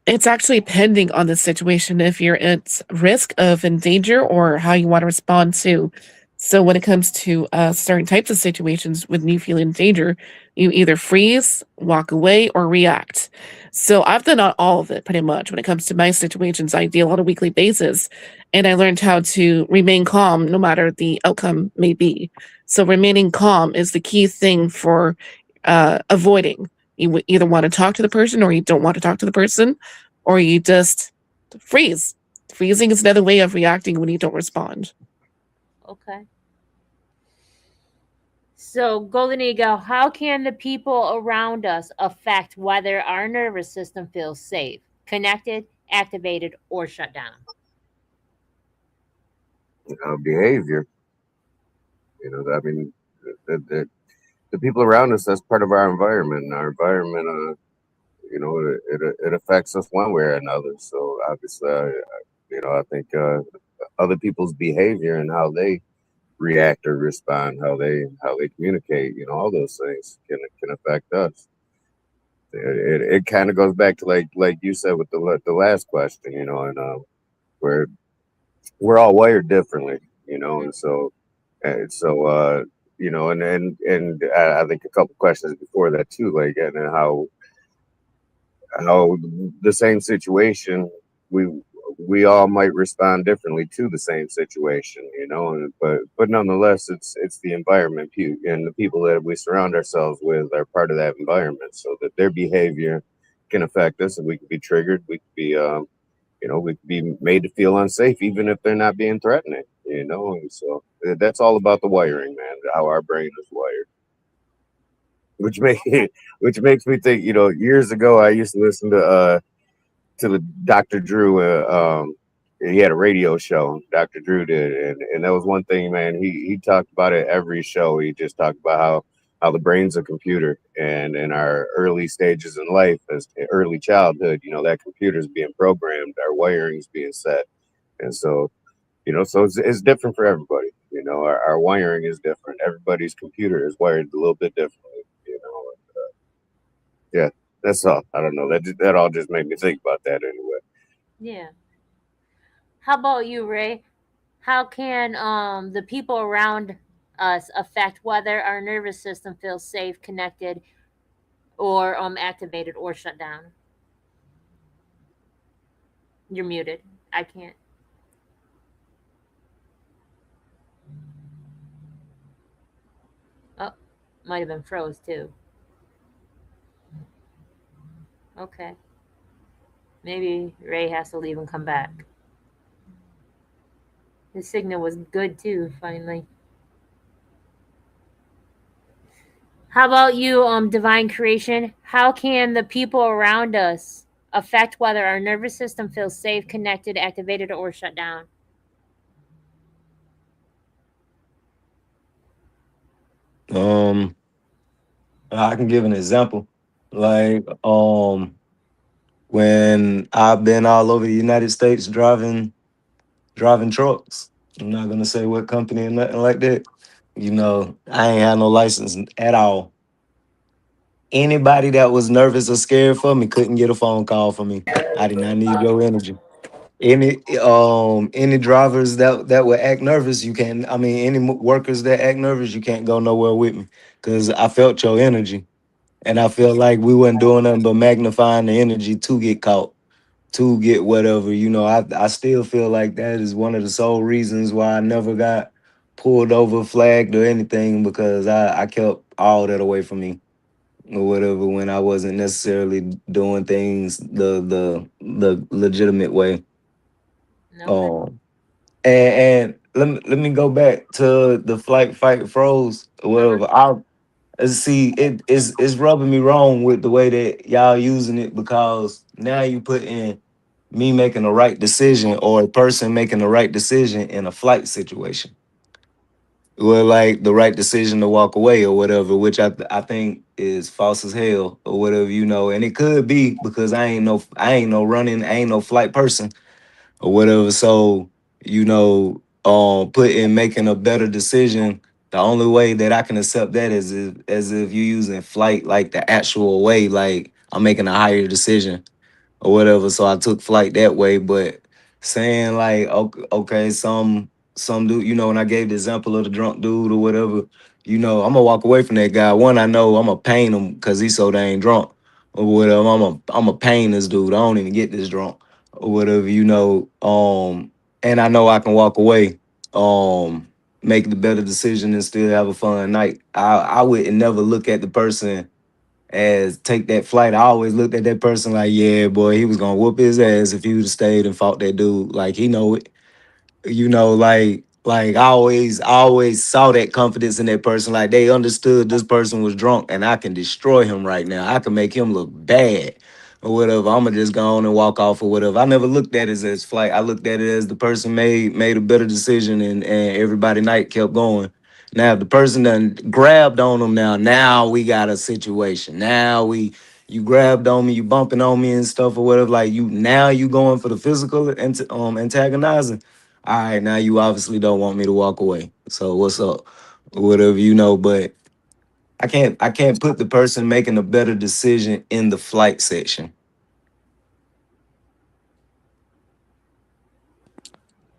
It's actually depending on the situation, if you're at risk of in danger or how you want to respond to. So when it comes to certain types of situations when you feel in danger, you either freeze, walk away, or react. So I've done all of it pretty much when it comes to my situations. I deal on a weekly basis, and I learned how to remain calm no matter the outcome may be. So remaining calm is the key thing for avoiding. You either want to talk to the person or you don't want to talk to the person, or you just freeze. Freezing is another way of reacting when you don't respond. Okay. So, Golden Eagle, how can the people around us affect whether our nervous system feels safe, connected, activated, or shut down? behavior. I mean, the people around us, that's part of our environment. And our environment, it affects us one way or another. So obviously, I think other people's behavior and how they react or respond, how they communicate, all those things can affect us. It kind of goes back to like you said with the last question, and where we're all wired differently, and so and so and I think a couple questions before that too, like and how the same situation we we all might respond differently to the same situation, but nonetheless, it's the environment and the people that we surround ourselves with are part of that environment, so that their behavior can affect us, and we could be triggered. We could be, we could be made to feel unsafe, even if they're not being threatening. And so that's all about the wiring, man. How our brain is wired. Which make which makes me think. Years ago, I used to listen to the Dr. Drew. He had a radio show. Dr. Drew did, and that was one thing, man. He talked about it every show. He just talked about how how the brain's a computer, and in our early stages in life, as early childhood, that computer's being programmed, our wiring's being set, and so so it's different for everybody. Our wiring is different. Everybody's computer is wired a little bit differently. Yeah, that's all. I don't know. That all just made me think about that anyway. Yeah. How about you, Ray? How can the people around us affect whether our nervous system feels safe, connected, or activated or shut down? You're muted. I can't. Oh, might have been froze too. Okay. Maybe Ray has to leave and come back. His signal was good too, finally. How about you, divine creation? How can the people around us affect whether our nervous system feels safe, connected, activated, or shut down? Um, I can give an example. Like, when I've been all over the United States driving trucks. I'm not gonna say what company or nothing like that. I ain't had no license at all. Anybody that was nervous or scared for me couldn't get a phone call from me. I did not need your energy. Any drivers that would act nervous, you can't. I mean, any workers that act nervous, you can't go nowhere with me because I felt your energy, and I felt like we wasn't doing nothing but magnifying the energy to get caught, to get whatever. I still feel like that is one of the sole reasons why I never got pulled over, flagged, or anything because I kept all that away from me or whatever when I wasn't necessarily doing things the legitimate way. Okay. Um, and let me go back to the flight, fight, froze, or Mhm. whatever. I see it's rubbing me wrong with the way that y'all using it because now you put in me making the right decision or a person making the right decision in a flight situation. Well, like the right decision to walk away or whatever, which I think is false as hell or whatever. And it could be because I ain't no running, I ain't no flight person or whatever. So, put in making a better decision. The only way that I can accept that is as if you're using flight like the actual way, like I'm making a higher decision or whatever. So I took flight that way. But saying like, okay, some dude, when I gave the example of the drunk dude or whatever, I'm gonna walk away from that guy. One, I know I'm gonna pain him because he's so dang drunk or whatever. I'm a pain this dude. I don't even get this drunk or whatever. And I know I can walk away. Make the better decision and still have a fun night. I would never look at the person as take that flight. I always looked at that person like, yeah, boy, he was gonna whoop his ass if he would have stayed and fought that dude. Like he know it. Like I always saw that confidence in that person. Like they understood this person was drunk and I can destroy him right now. I can make him look bad or whatever. I'ma just go on and walk off or whatever. I never looked at it as flight. I looked at it as the person made a better decision and everybody night kept going. Now if the person done grabbed on them now we got a situation. You grabbed on me, you bumping on me and stuff or whatever. Like you going for the physical and antagonizing. All right, now you obviously don't want me to walk away. So what's up? Whatever. But I can't put the person making a better decision in the flight section.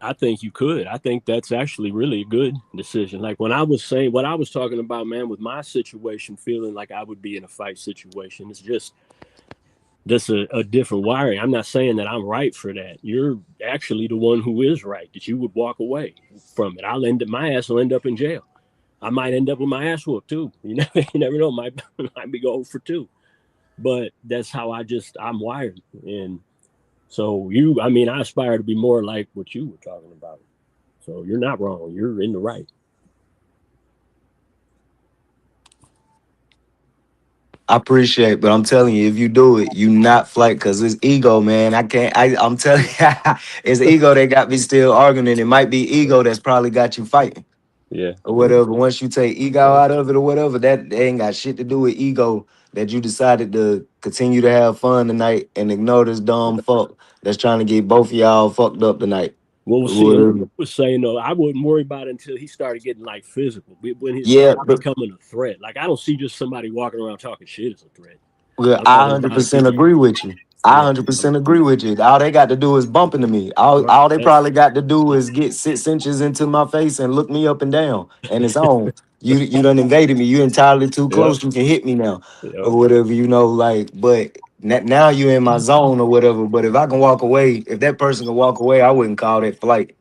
I think you could. I think that's actually really a good decision. Like when I was saying what I was talking about, man, with my situation, feeling like I would be in a fight situation, it's just a different wiring. I'm not saying that I'm right for that. You're actually the one who is right, that you would walk away from it. My ass will end up in jail. I might end up with my ass whooped too. You never know. Might be going for two. But that's how I'm wired. And so I mean, I aspire to be more like what you were talking about. So you're not wrong. You're in the right. I appreciate, but I'm telling you, if you do it, you not flight because it's ego, man. I can't. I'm telling you, it's ego that got me still arguing. And it might be ego that's probably got you fighting. Yeah. or whatever. Once you take ego out of it or whatever, that ain't got shit to do with ego. That you decided to continue to have fun tonight and ignore this dumb fuck that's trying to get both of y'all fucked up tonight. Well, see, and Whatever. I was saying though, I wouldn't worry about it until he started getting like physical. When it Yeah, started but becoming a threat, like I don't see just somebody walking around talking shit as a threat. well, I'm I talking about 100% people. agree with you. I Yeah. 100% agree with you. All they got to do is bump into me. Right. All they probably got to do is get 6 inches into my face and look me up and down, and it's on. You done invaded me. You entirely too Yep. close. You can hit me now, Yep. or whatever. Like. But now you in my zone or whatever. But if I can walk away, if that person can walk away, I wouldn't call that flight.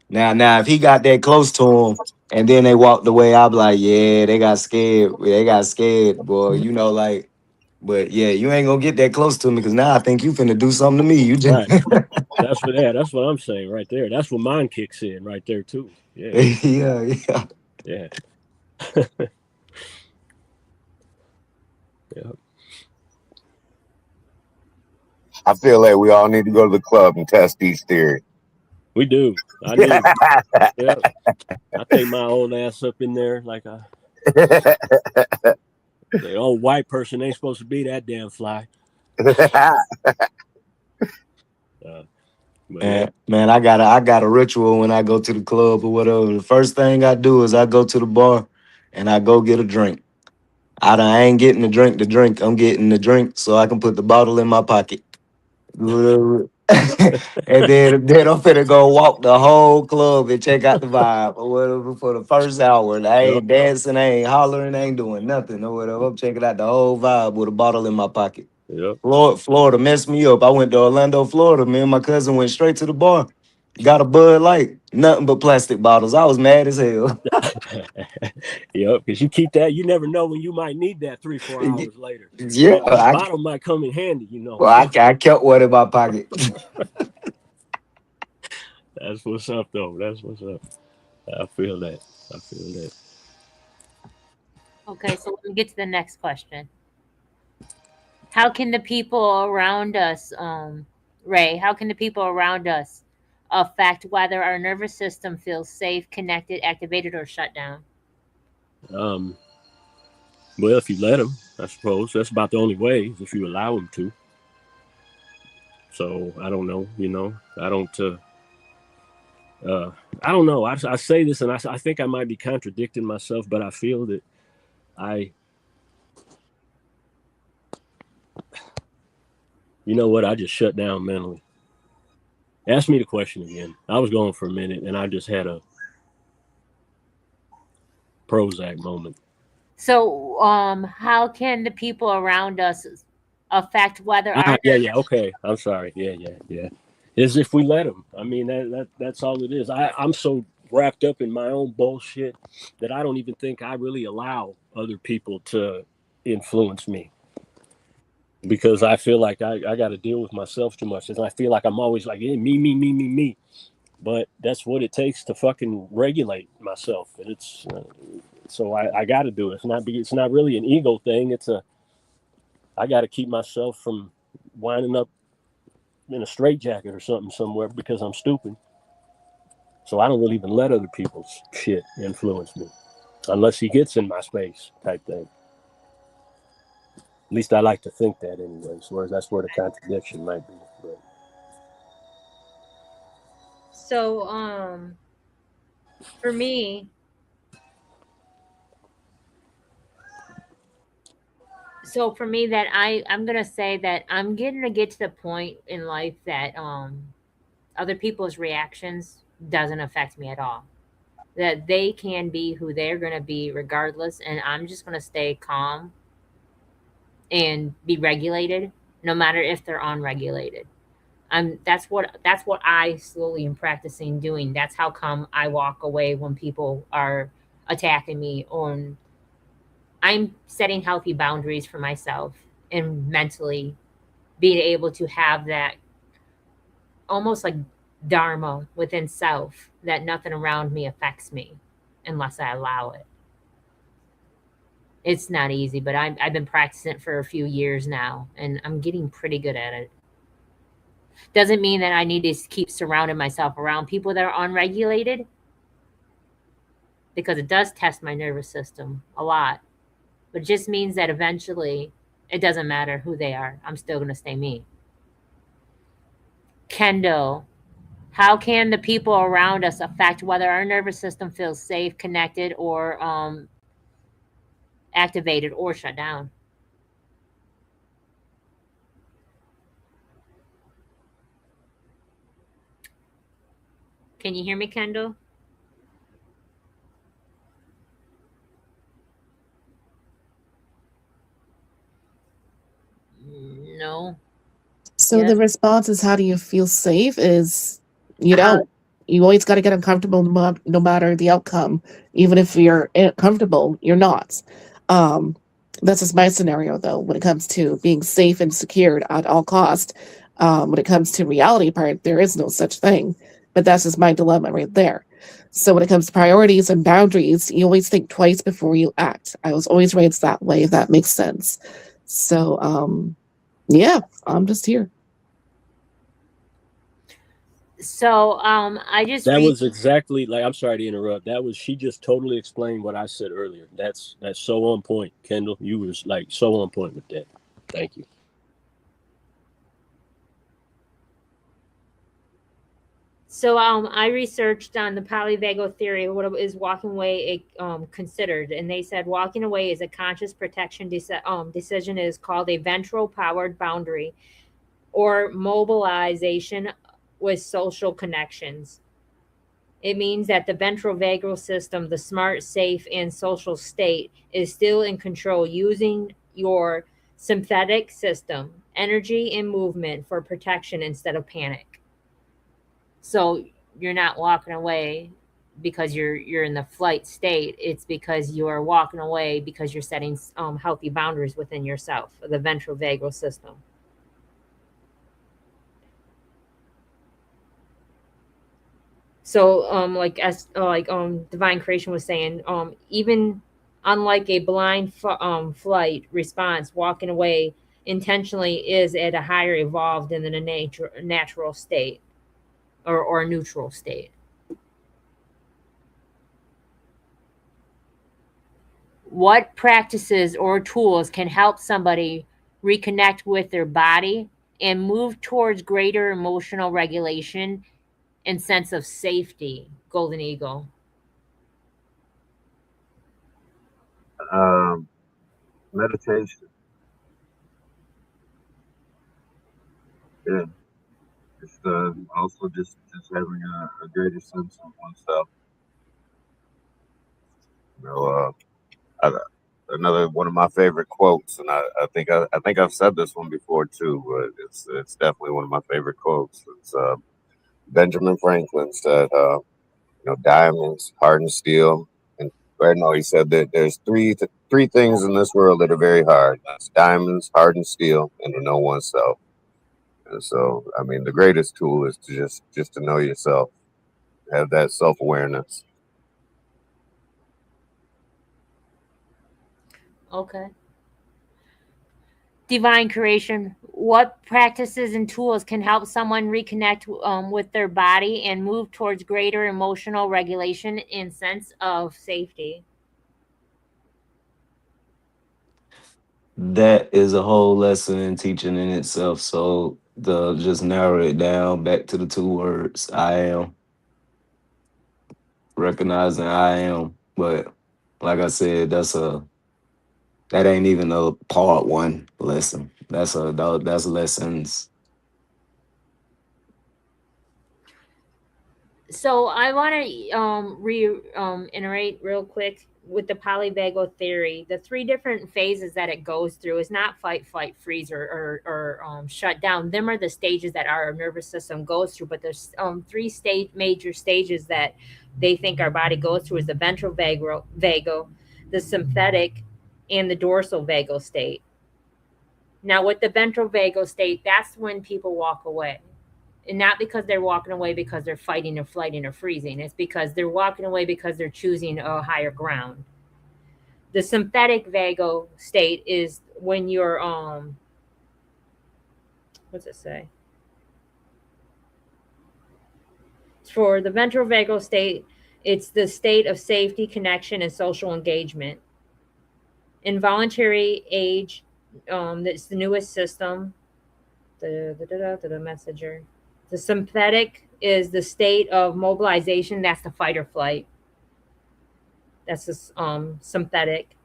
Now, if he got that close to him and then they walked away, I'd be like, yeah, they got scared. They got scared, boy. Like. But yeah, you ain't gonna get that close to me because now I think you finna do something to me. You just Right. That's what. Yeah. That's what I'm saying right there. That's what mine kicks in right there too. Yeah. yeah, yeah. Yeah. Yeah. I feel like we all need to go to the club and test each theory. We do. I need. Yeah. I take my old ass up in there like the old white person ain't supposed to be that damn fly. But yeah. Man, I got a ritual when I go to the club or whatever. The first thing I do is I go to the bar and I go get a drink. I ain't getting the drink to drink. I'm getting the drink so I can put the bottle in my pocket. and then I'm finna go walk the whole club and check out the vibe or whatever for the first hour. And I Yep. ain't dancing, I ain't hollering, I ain't doing nothing or whatever. I'm checking out the whole vibe with a bottle in my pocket. Yep. Florida messed me up. I went to Orlando, Florida. Me and my cousin went straight to the bar. Got a Bud Light, nothing but plastic bottles. I was mad as hell. Yep. Because you keep that, you never know when you might need that 3-4 hours later. yeah, That bottle might come in handy. I kept one in my pocket. That's what's up, though. That's what's up. I feel that. I feel that. Okay, so let me get to the next question. How can the people around us, Ray, how can the people around us affect whether our nervous system feels safe, connected, activated, or shut down? Well, if you let them, I suppose that's about the only way if you allow them to. So I don't know. I don't. I don't know. I say this, and I think I might be contradicting myself, but I feel that I. You know what? I just shut down mentally. Ask me the question again. I was going for a minute, and I just had a Prozac moment. So, how can the people around us affect whether our Yeah. Okay. I'm sorry. Yeah. Is if we let them. I mean, that's all it is. I'm so wrapped up in my own bullshit that I don't even think I really allow other people to influence me because I feel like I got to deal with myself too much, and I feel like I'm always like me. But that's what it takes to fucking regulate myself, and it's so I got to do it. It's not really an ego thing. I got to keep myself from winding up in a straitjacket or something somewhere because I'm stupid. So I don't really even let other people's shit influence me unless he gets in my space type thing. At least I like to think that anyways. Whereas that's where the contradiction might be. But so for me, that I'm gonna say that I'm getting to get to the point in life that other people's reactions doesn't affect me at all. That they can be who they're gonna be regardless, and I'm just gonna stay calm and be regulated, no matter if they're unregulated. That's what I slowly am practicing doing. That's how come I walk away when people are attacking me, or I'm setting healthy boundaries for myself and mentally being able to have that almost like dharma within self that nothing around me affects me unless I allow it. It's not easy, but I've been practicing it for a few years now, and I'm getting pretty good at it. Doesn't mean that I need to keep surrounding myself around people that are unregulated, because it does test my nervous system a lot. But it just means that eventually it doesn't matter who they are. I'm still going to stay me. Kendall, how can the people around us affect whether our nervous system feels safe, connected, or activated or shut down? Can you hear me, Kendall? No. So the Yes. response is, how do you feel safe? Is you How? don't. You always got to get uncomfortable no matter the outcome. Even if you're comfortable, you're not. Um, that's just my scenario, though, when it comes to being safe and secured at all cost. When it comes to reality part, there is no such thing. But that's just my dilemma right there. So when it comes to priorities and boundaries, you always think twice before you act. I was always raised that way, if that makes sense. So, yeah, I'm just here. So I just That read. was exactly like, I'm sorry to interrupt. That was, she just totally explained what I said earlier. That's so on point, Kendall. You was like so on point with that. Thank you. So I researched on the polyvagal theory. What is walking away considered? And they said walking away is a conscious protection decision. Is called a ventral powered boundary or mobilization with social connections. It means that the ventral vagal system, the smart, safe, and social state, is still in control, using your sympathetic system, energy, and movement for protection instead of panic. So you're not walking away because you're in the flight state. It's because you are walking away because you're setting healthy boundaries within yourself, the ventral vagal system. So like as divine creation was saying, even unlike a blind flight response, walking away intentionally is at a higher evolved than the natural state, or neutral state. What practices or tools can help somebody reconnect with their body and move towards greater emotional regulation and sense of safety? Golden Eagle. Um, Meditation. Yeah. Just also just having a greater sense of oneself. You know, another one of my favorite quotes, and I think I've said this one before too, but it's definitely one of my favorite quotes. It's Benjamin Franklin said, diamonds, hardened steel, and or no, he said that there's three things in this world that are very hard. That's diamonds, hardened steel, and to know oneself. And so, I mean, the greatest tool is to just to know yourself, have that self awareness. Okay. Divine creation. What practices and tools can help someone reconnect with their body and move towards greater emotional regulation and sense of safety? That is a whole lesson in teaching in itself. So the just narrow it down back to the two words, I am, recognizing I am. But like I said, that ain't even a part one lesson. That's lessons. So I want to reiterate real quick with the polyvagal theory. The three different phases that it goes through is not fight, flight, freeze, or shut down. Them are the stages that our nervous system goes through. But there's major stages that they think our body goes through is the ventral vagal, the sympathetic, and the dorsal vagal state. Now, with the ventral vagal state, that's when people walk away, and not because they're walking away because they're fighting or flighting or freezing. It's because they're walking away because they're choosing a higher ground. The sympathetic vagal state is when you're what's it say? For the ventral vagal state, It's the state of safety, connection, and social engagement. Involuntary age, that's the newest system. The messenger. The sympathetic is the state of mobilization. That's the fight or flight. That's the sympathetic.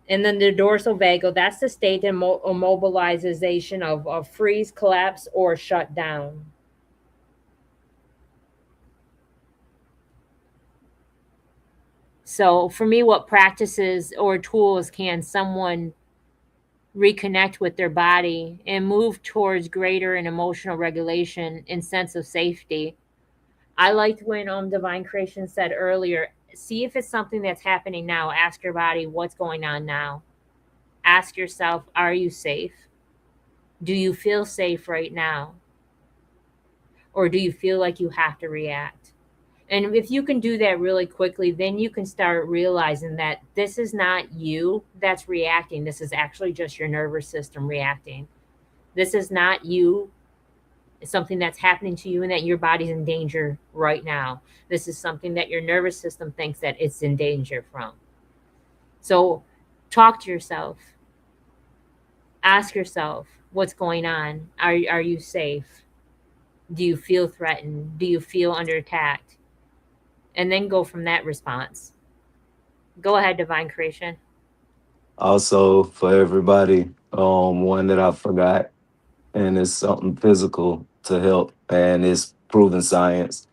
And then the dorsal vagal, that's the state of mobilization of freeze, collapse, or shut down. So, for me, what practices or tools can someone reconnect with their body and move towards greater and emotional regulation and sense of safety? I liked when Divine Creation said earlier, see if it's something that's happening now. Ask your body what's going on now. Ask yourself, are you safe? Do you feel safe right now? Or do you feel like you have to react? And if you can do that really quickly, then you can start realizing that this is not you that's reacting. This is actually just your nervous system reacting. This is not you. It's something that's happening to you and that your body's in danger right now. This is something that your nervous system thinks that it's in danger from. So talk to yourself. Ask yourself what's going on. Are you safe? Do you feel threatened? Do you feel under attack? And then go from that response. Go ahead, Divine Creation. Also, for everybody, one that I forgot, and it's something physical to help, and it's proven science.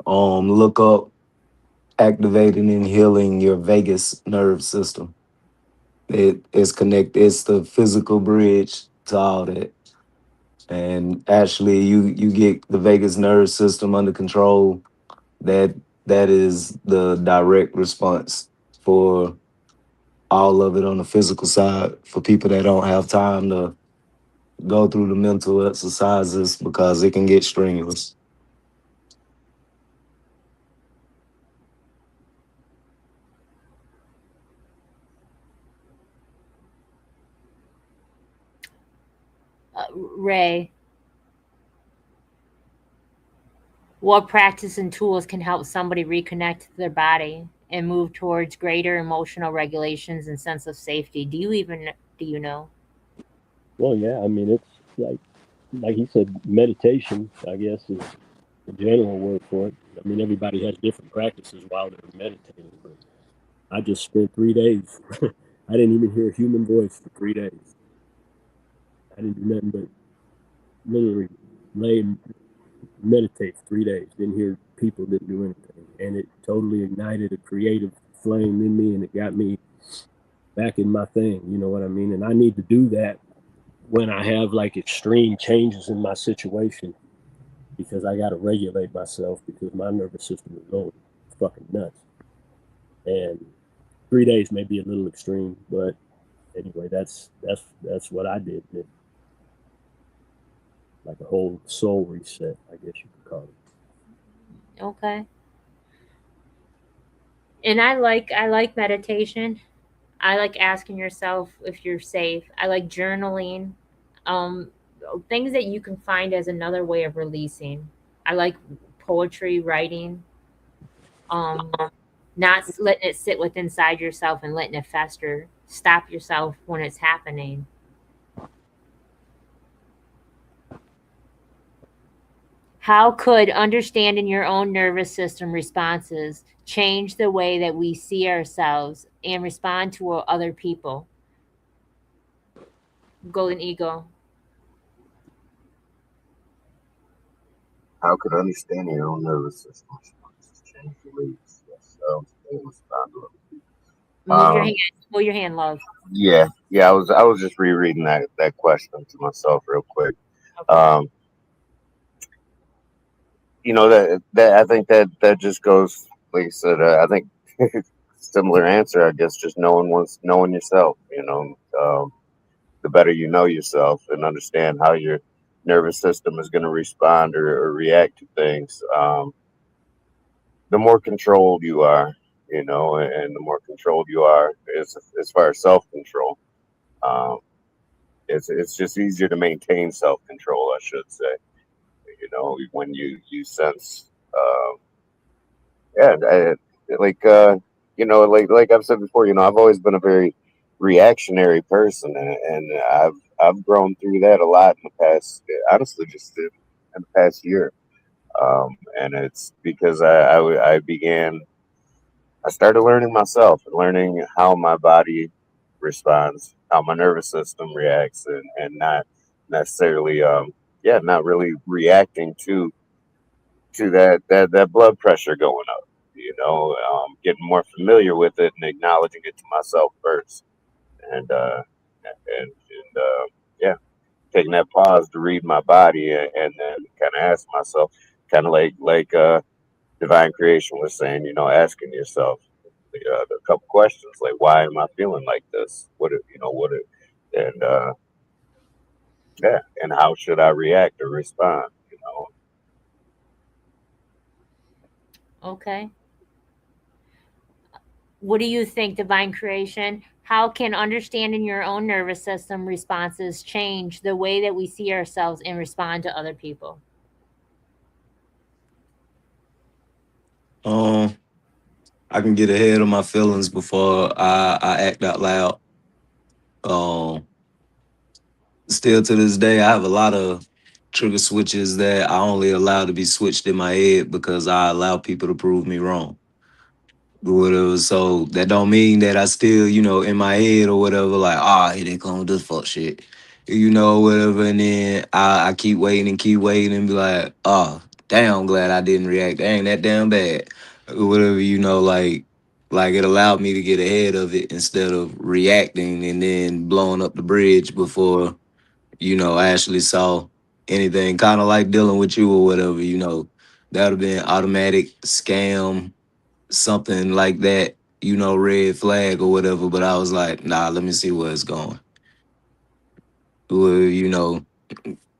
Look up activating and healing your vagus nerve system. It is connected. It's the physical bridge to all that. And actually, you get the vagus nerve system under control. That that is the direct response for all of it on the physical side. For people that don't have time to go through the mental exercises because it can get strenuous. Ray, what practice and tools can help somebody reconnect to their body and move towards greater emotional regulations and sense of safety? Do you know? Well, yeah, I mean, it's like he said, meditation, I guess, is the general word for it. I mean, everybody has different practices while they're meditating, but I just spent 3 days. I didn't even hear a human voice for 3 days. I didn't do nothing but literally lay and meditate for 3 days. Didn't hear people, didn't do anything. And it totally ignited a creative flame in me, and it got me back in my thing. You know what I mean? And I need to do that when I have like extreme changes in my situation, because I got to regulate myself because my nervous system is going fucking nuts. And 3 days may be a little extreme, but anyway, that's what I did. Like a whole soul reset, I guess you could call it. Okay. And I like meditation. I like asking yourself if you're safe. I like journaling. Um, Things that you can find as another way of releasing. I like poetry, writing. Um, Not letting it sit with inside yourself and letting it fester. Stop yourself when it's happening. How could understanding your own nervous system responses change the way that we see ourselves and respond to other people? Golden Eagle. How could understanding your own nervous system responses change the way you see yourselves and respond to it? Move your Um, hand. Move your hand, love. yeah. I was just rereading that question to myself real quick. Okay. Um, that I think that just goes like I said. I think similar answer. I guess just knowing yourself. The better you know yourself and understand how your nervous system is going to respond or react to things, the more controlled you are. And the more controlled you are as far as self control. Um, it's just easier to maintain self control, I should say. When you sense yeah, like like I've said before, I've always been a very reactionary person, and I've grown through that a lot in the past. Honestly, just in the past year, and it's because I started learning myself and learning how my body responds, how my nervous system reacts, and not necessarily not really reacting to that blood pressure going up. Getting more familiar with it and acknowledging it to myself first, and yeah, taking that pause to read my body and then kind of ask myself, kind of like divine creation was saying, asking yourself a couple questions like, why am I feeling like this? And yeah, and how should I react or respond? Okay. What do you think, divine creation? How can understanding your own nervous system responses change the way that we see ourselves and respond to other people? Um, I can get ahead of my feelings before I act out loud. Um, Still to this day, I have a lot of trigger switches that I only allow to be switched in my head because I allow people to prove me wrong. Whatever. So that don't mean that I still, in my head or whatever, like, here they come with this fuck shit. Whatever. And then I keep waiting and be like, damn, I'm glad I didn't react. It ain't that damn bad. Whatever, like it allowed me to get ahead of it instead of reacting and then blowing up the bridge before, I actually saw anything. Kind of like dealing with you or whatever, that would have been automatic scam, something like that, red flag or whatever. But I was like, nah, let me see where it's going. Well,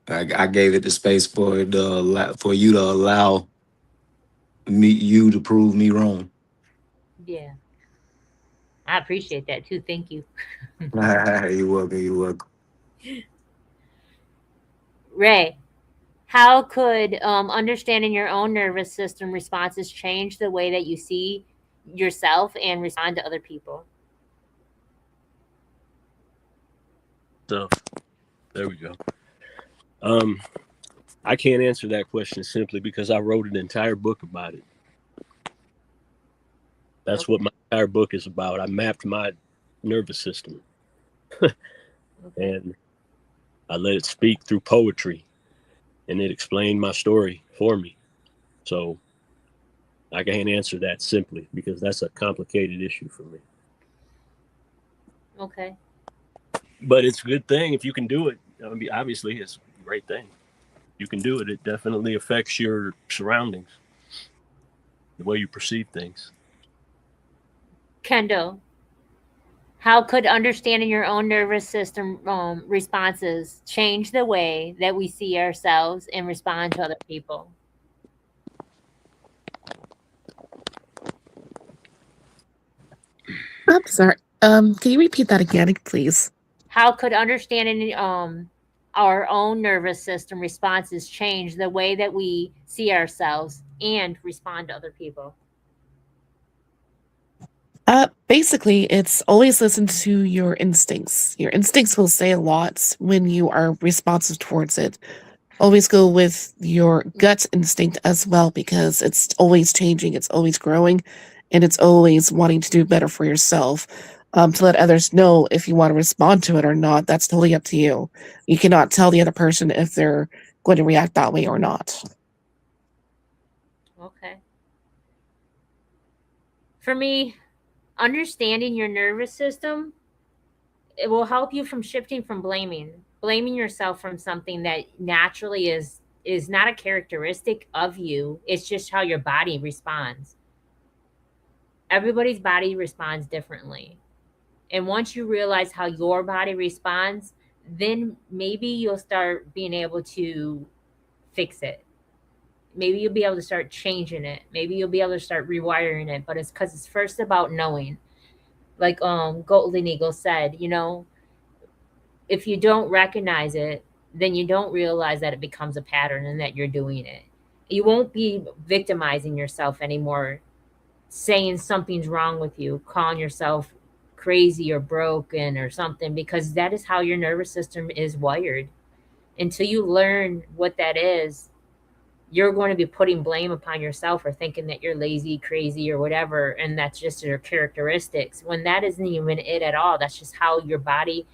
I gave it the space for you to allow you to prove me wrong. Yeah, I appreciate that too. Thank you. You're welcome. You're welcome. Ray, how could understanding your own nervous system responses change the way that you see yourself and respond to other people? So there we go. Um, I can't answer that question simply because I wrote an entire book about it. That's Okay. what my entire book is about. I mapped my nervous system Okay. and I let it speak through poetry, and it explained my story for me. So I can't answer that simply because that's a complicated issue for me. Okay. But it's a good thing if you can do it. I mean, obviously, it's a great thing. You can do it. It definitely affects your surroundings, the way you perceive things. Kendall, how could understanding your own nervous system responses change the way that we see ourselves and respond to other people? I'm sorry. Can you repeat that again, please? How could understanding our own nervous system responses change the way that we see ourselves and respond to other people? Basically, it's always listen to your instincts. Your instincts will say a lot when you are responsive towards it. Always go with your gut instinct as well because it's always changing, it's always growing, and it's always wanting to do better for yourself. To let others know if you want to respond to it or not, that's totally up to you. You cannot tell the other person if they're going to react that way or not. Okay. For me, understanding your nervous system, it will help you from shifting from blaming yourself from something that naturally is not a characteristic of you. It's just how your body responds. Everybody's body responds differently. And once you realize how your body responds, then maybe you'll start being able to fix it. Maybe you'll be able to start changing it. Maybe you'll be able to start rewiring it. But it's because it's first about knowing. Like Golden Eagle said, if you don't recognize it, then you don't realize that it becomes a pattern and that you're doing it. You won't be victimizing yourself anymore saying something's wrong with you, calling yourself crazy or broken or something, because that is how your nervous system is wired. Until you learn what that is, you're going to be putting blame upon yourself or thinking that you're lazy, crazy, or whatever, and that's just your characteristics, when that isn't even it at all. That's just how your body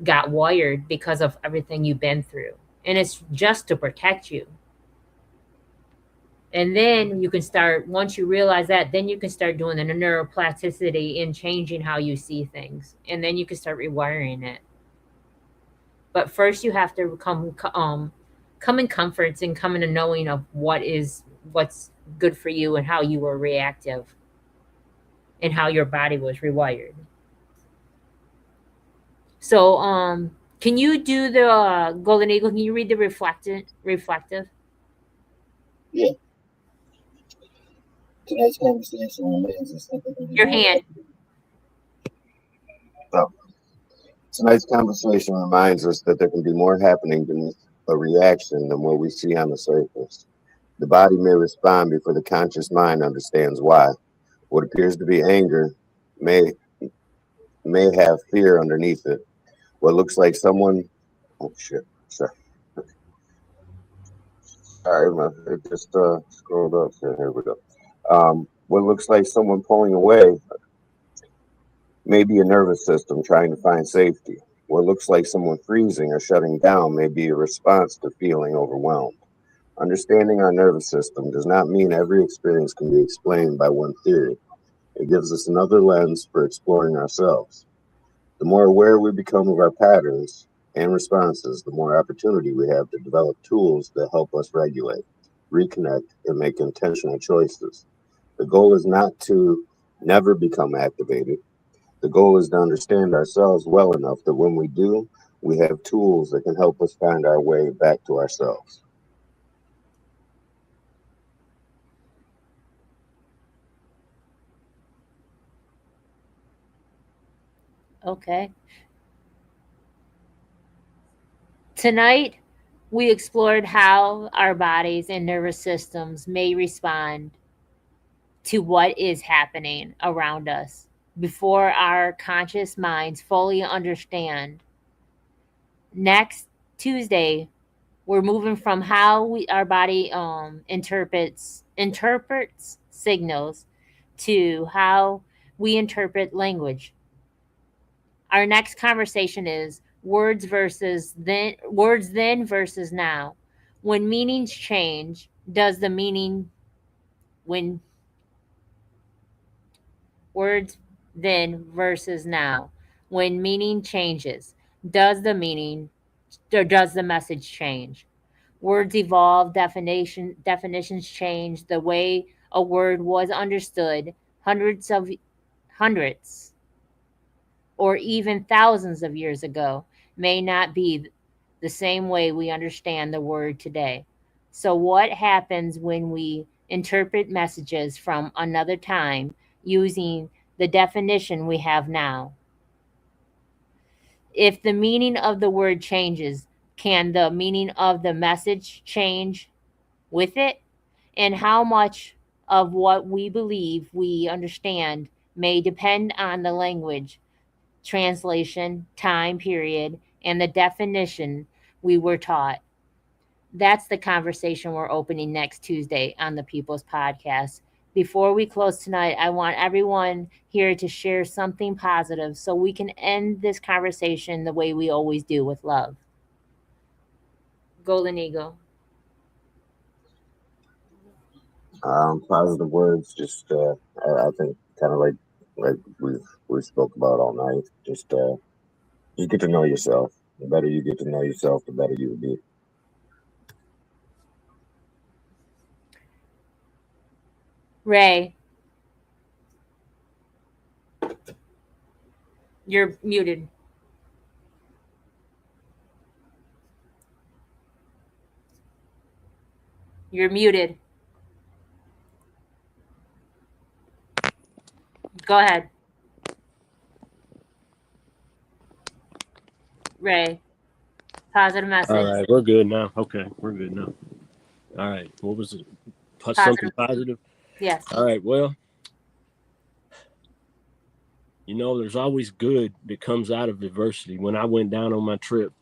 got wired because of everything you've been through. And it's just to protect you. And then you can start, once you realize that, then you can start doing the neuroplasticity and changing how you see things. And then you can start rewiring it. But first you have to come in comforts and come in a knowing of what's good for you and how you were reactive and how your body was rewired. So can you do the Golden Eagle? Can you read the reflective? Yeah. Tonight's conversation remains a simple. Your hand. Oh. Tonight's conversation reminds us that there can be more happening beneath a reaction than what we see on the surface. The body may respond before the conscious mind understands why. What appears to be anger may have fear underneath it. What looks like someone, oh shit, sorry. Sorry, it just scrolled up. So here we go. What looks like someone pulling away may be a nervous system trying to find safety. What looks like someone freezing or shutting down may be a response to feeling overwhelmed. Understanding our nervous system does not mean every experience can be explained by one theory. It gives us another lens for exploring ourselves. The more aware we become of our patterns and responses, the more opportunity we have to develop tools that help us regulate, reconnect, and make intentional choices. The goal is not to never become activated. The goal is to understand ourselves well enough that when we do, we have tools that can help us find our way back to ourselves. Okay. Tonight, we explored how our bodies and nervous systems may respond to what is happening around us before our conscious minds fully understand. Next Tuesday, we're moving from how our body interprets signals to how we interpret language. Our next conversation is words then versus now. When meanings change, does the meaning when words then versus now. When meaning changes, does the meaning or does the message change? Words evolve, definitions change. The way a word was understood hundreds or even thousands of years ago may not be the same way we understand the word today. So, what happens when we interpret messages from another time using the definition we have now? If the meaning of the word changes, can the meaning of the message change with it? And how much of what we believe we understand may depend on the language, translation, time period, and the definition we were taught. That's the conversation we're opening next Tuesday on the People's Podcast. Before we close tonight, I want everyone here to share something positive so we can end this conversation the way we always do, with love. Golden Eagle. Positive words, just I think kind of like we spoke about all night. Just you get to know yourself. The better you get to know yourself, the better you will be. Ray. You're muted. You're muted. Go ahead. Ray. Positive message. All right, we're good now. Okay, we're good now. All right, what was it? Something positive? Yes. All right, well, You know, there's always good that comes out of adversity. When I went down on my trip,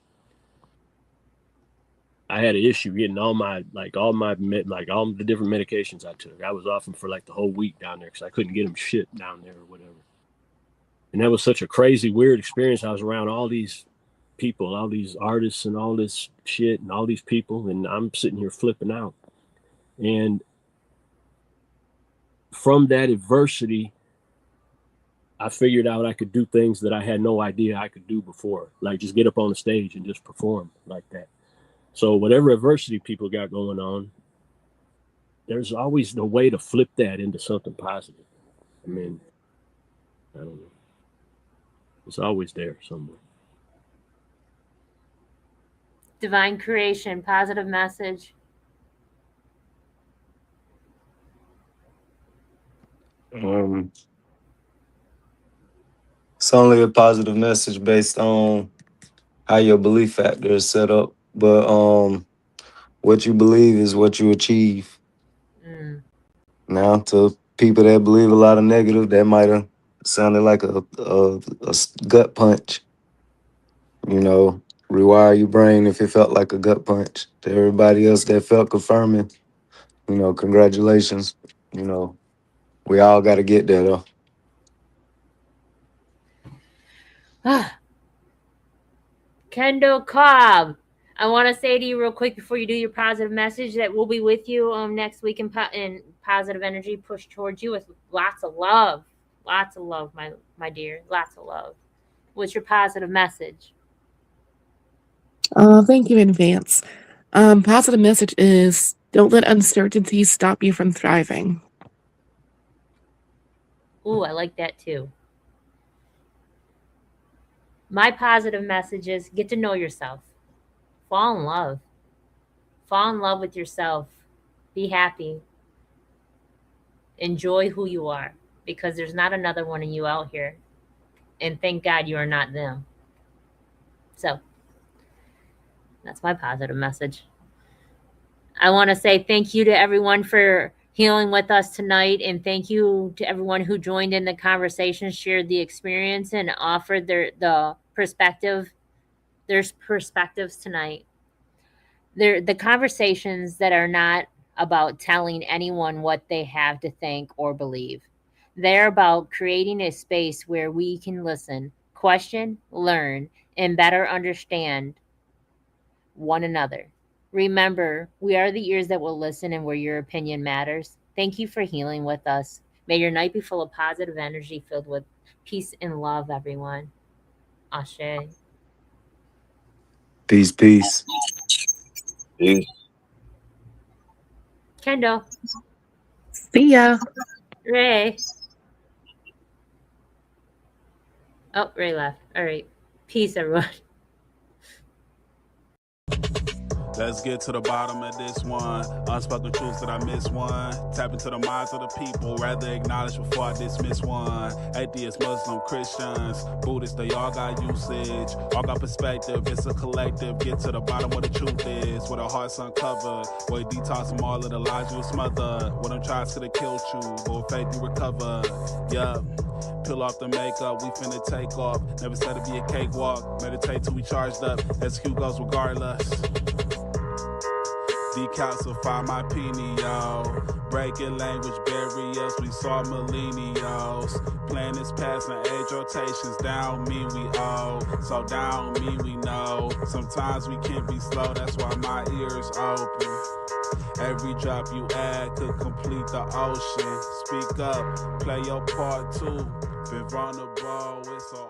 I had an issue getting all the different medications I took. I was off them for like the whole week down there because I couldn't get them shipped down there or whatever. And that was such a crazy, weird experience. I was around all these people, all these artists and all this shit and all these people, and I'm sitting here flipping out. And from that adversity, I figured out I could do things that I had no idea I could do before, like just get up on the stage and just perform like that. So whatever adversity people got going on, there's always the way to flip that into something positive. I mean, I don't know. It's always there somewhere. Divine creation, positive message. It's only a positive message based on how your belief factor is set up. But what you believe is what you achieve. Now, to people that believe a lot of negative, that might have sounded like a gut punch. You know, rewire your brain if it felt like a gut punch. To everybody else that felt confirming, you know, congratulations. You know, we all got to get there, though. Kendo Cobb, I want to say to you real quick before you do your positive message that we'll be with you next week in positive energy push towards you with lots of love. Lots of love, my dear. Lots of love. What's your positive message? Thank you in advance. Positive message is don't let uncertainty stop you from thriving. Ooh, I like that too. My positive message is get to know yourself. Fall in love. Fall in love with yourself. Be happy. Enjoy who you are because there's not another one of you out here. And thank God you are not them. So that's my positive message. I want to say thank you to everyone for healing with us tonight. And thank you to everyone who joined in the conversation, shared the experience, and offered their perspectives tonight. They're the conversations that are not about telling anyone what they have to think or believe. They're about creating a space where we can listen, question, learn, and better understand one another. Remember, we are the ears that will listen and where your opinion matters. Thank you for healing with us. May your night be full of positive energy filled with peace and love, everyone. Ashe. Peace, peace. Peace. Kendo. See ya. Ray. Oh, Ray left. All right. Peace, everyone. Let's get to the bottom of this one. Unspoken truths that I miss one. Tap into the minds of the people. Rather acknowledge before I dismiss one. Atheists, Muslim, Christians, Buddhists, they all got usage. All got perspective. It's a collective. Get to the bottom where the truth is. Where the heart's uncovered. Where you detox from all of the lies you was smothered. Where them tries could have killed you. But with faith you recover. Yup. Peel off the makeup, we finna take off. Never said it'd be a cakewalk. Meditate till we charged up. Execute goes regardless. Decalcify my pineal. Breaking language barriers, we saw millennials. Planets passing age rotations, down me we owe. So down me we know. Sometimes we can be slow, that's why my ears open. Every drop you add could complete the ocean. Speak up, play your part too. Been vulnerable, it's so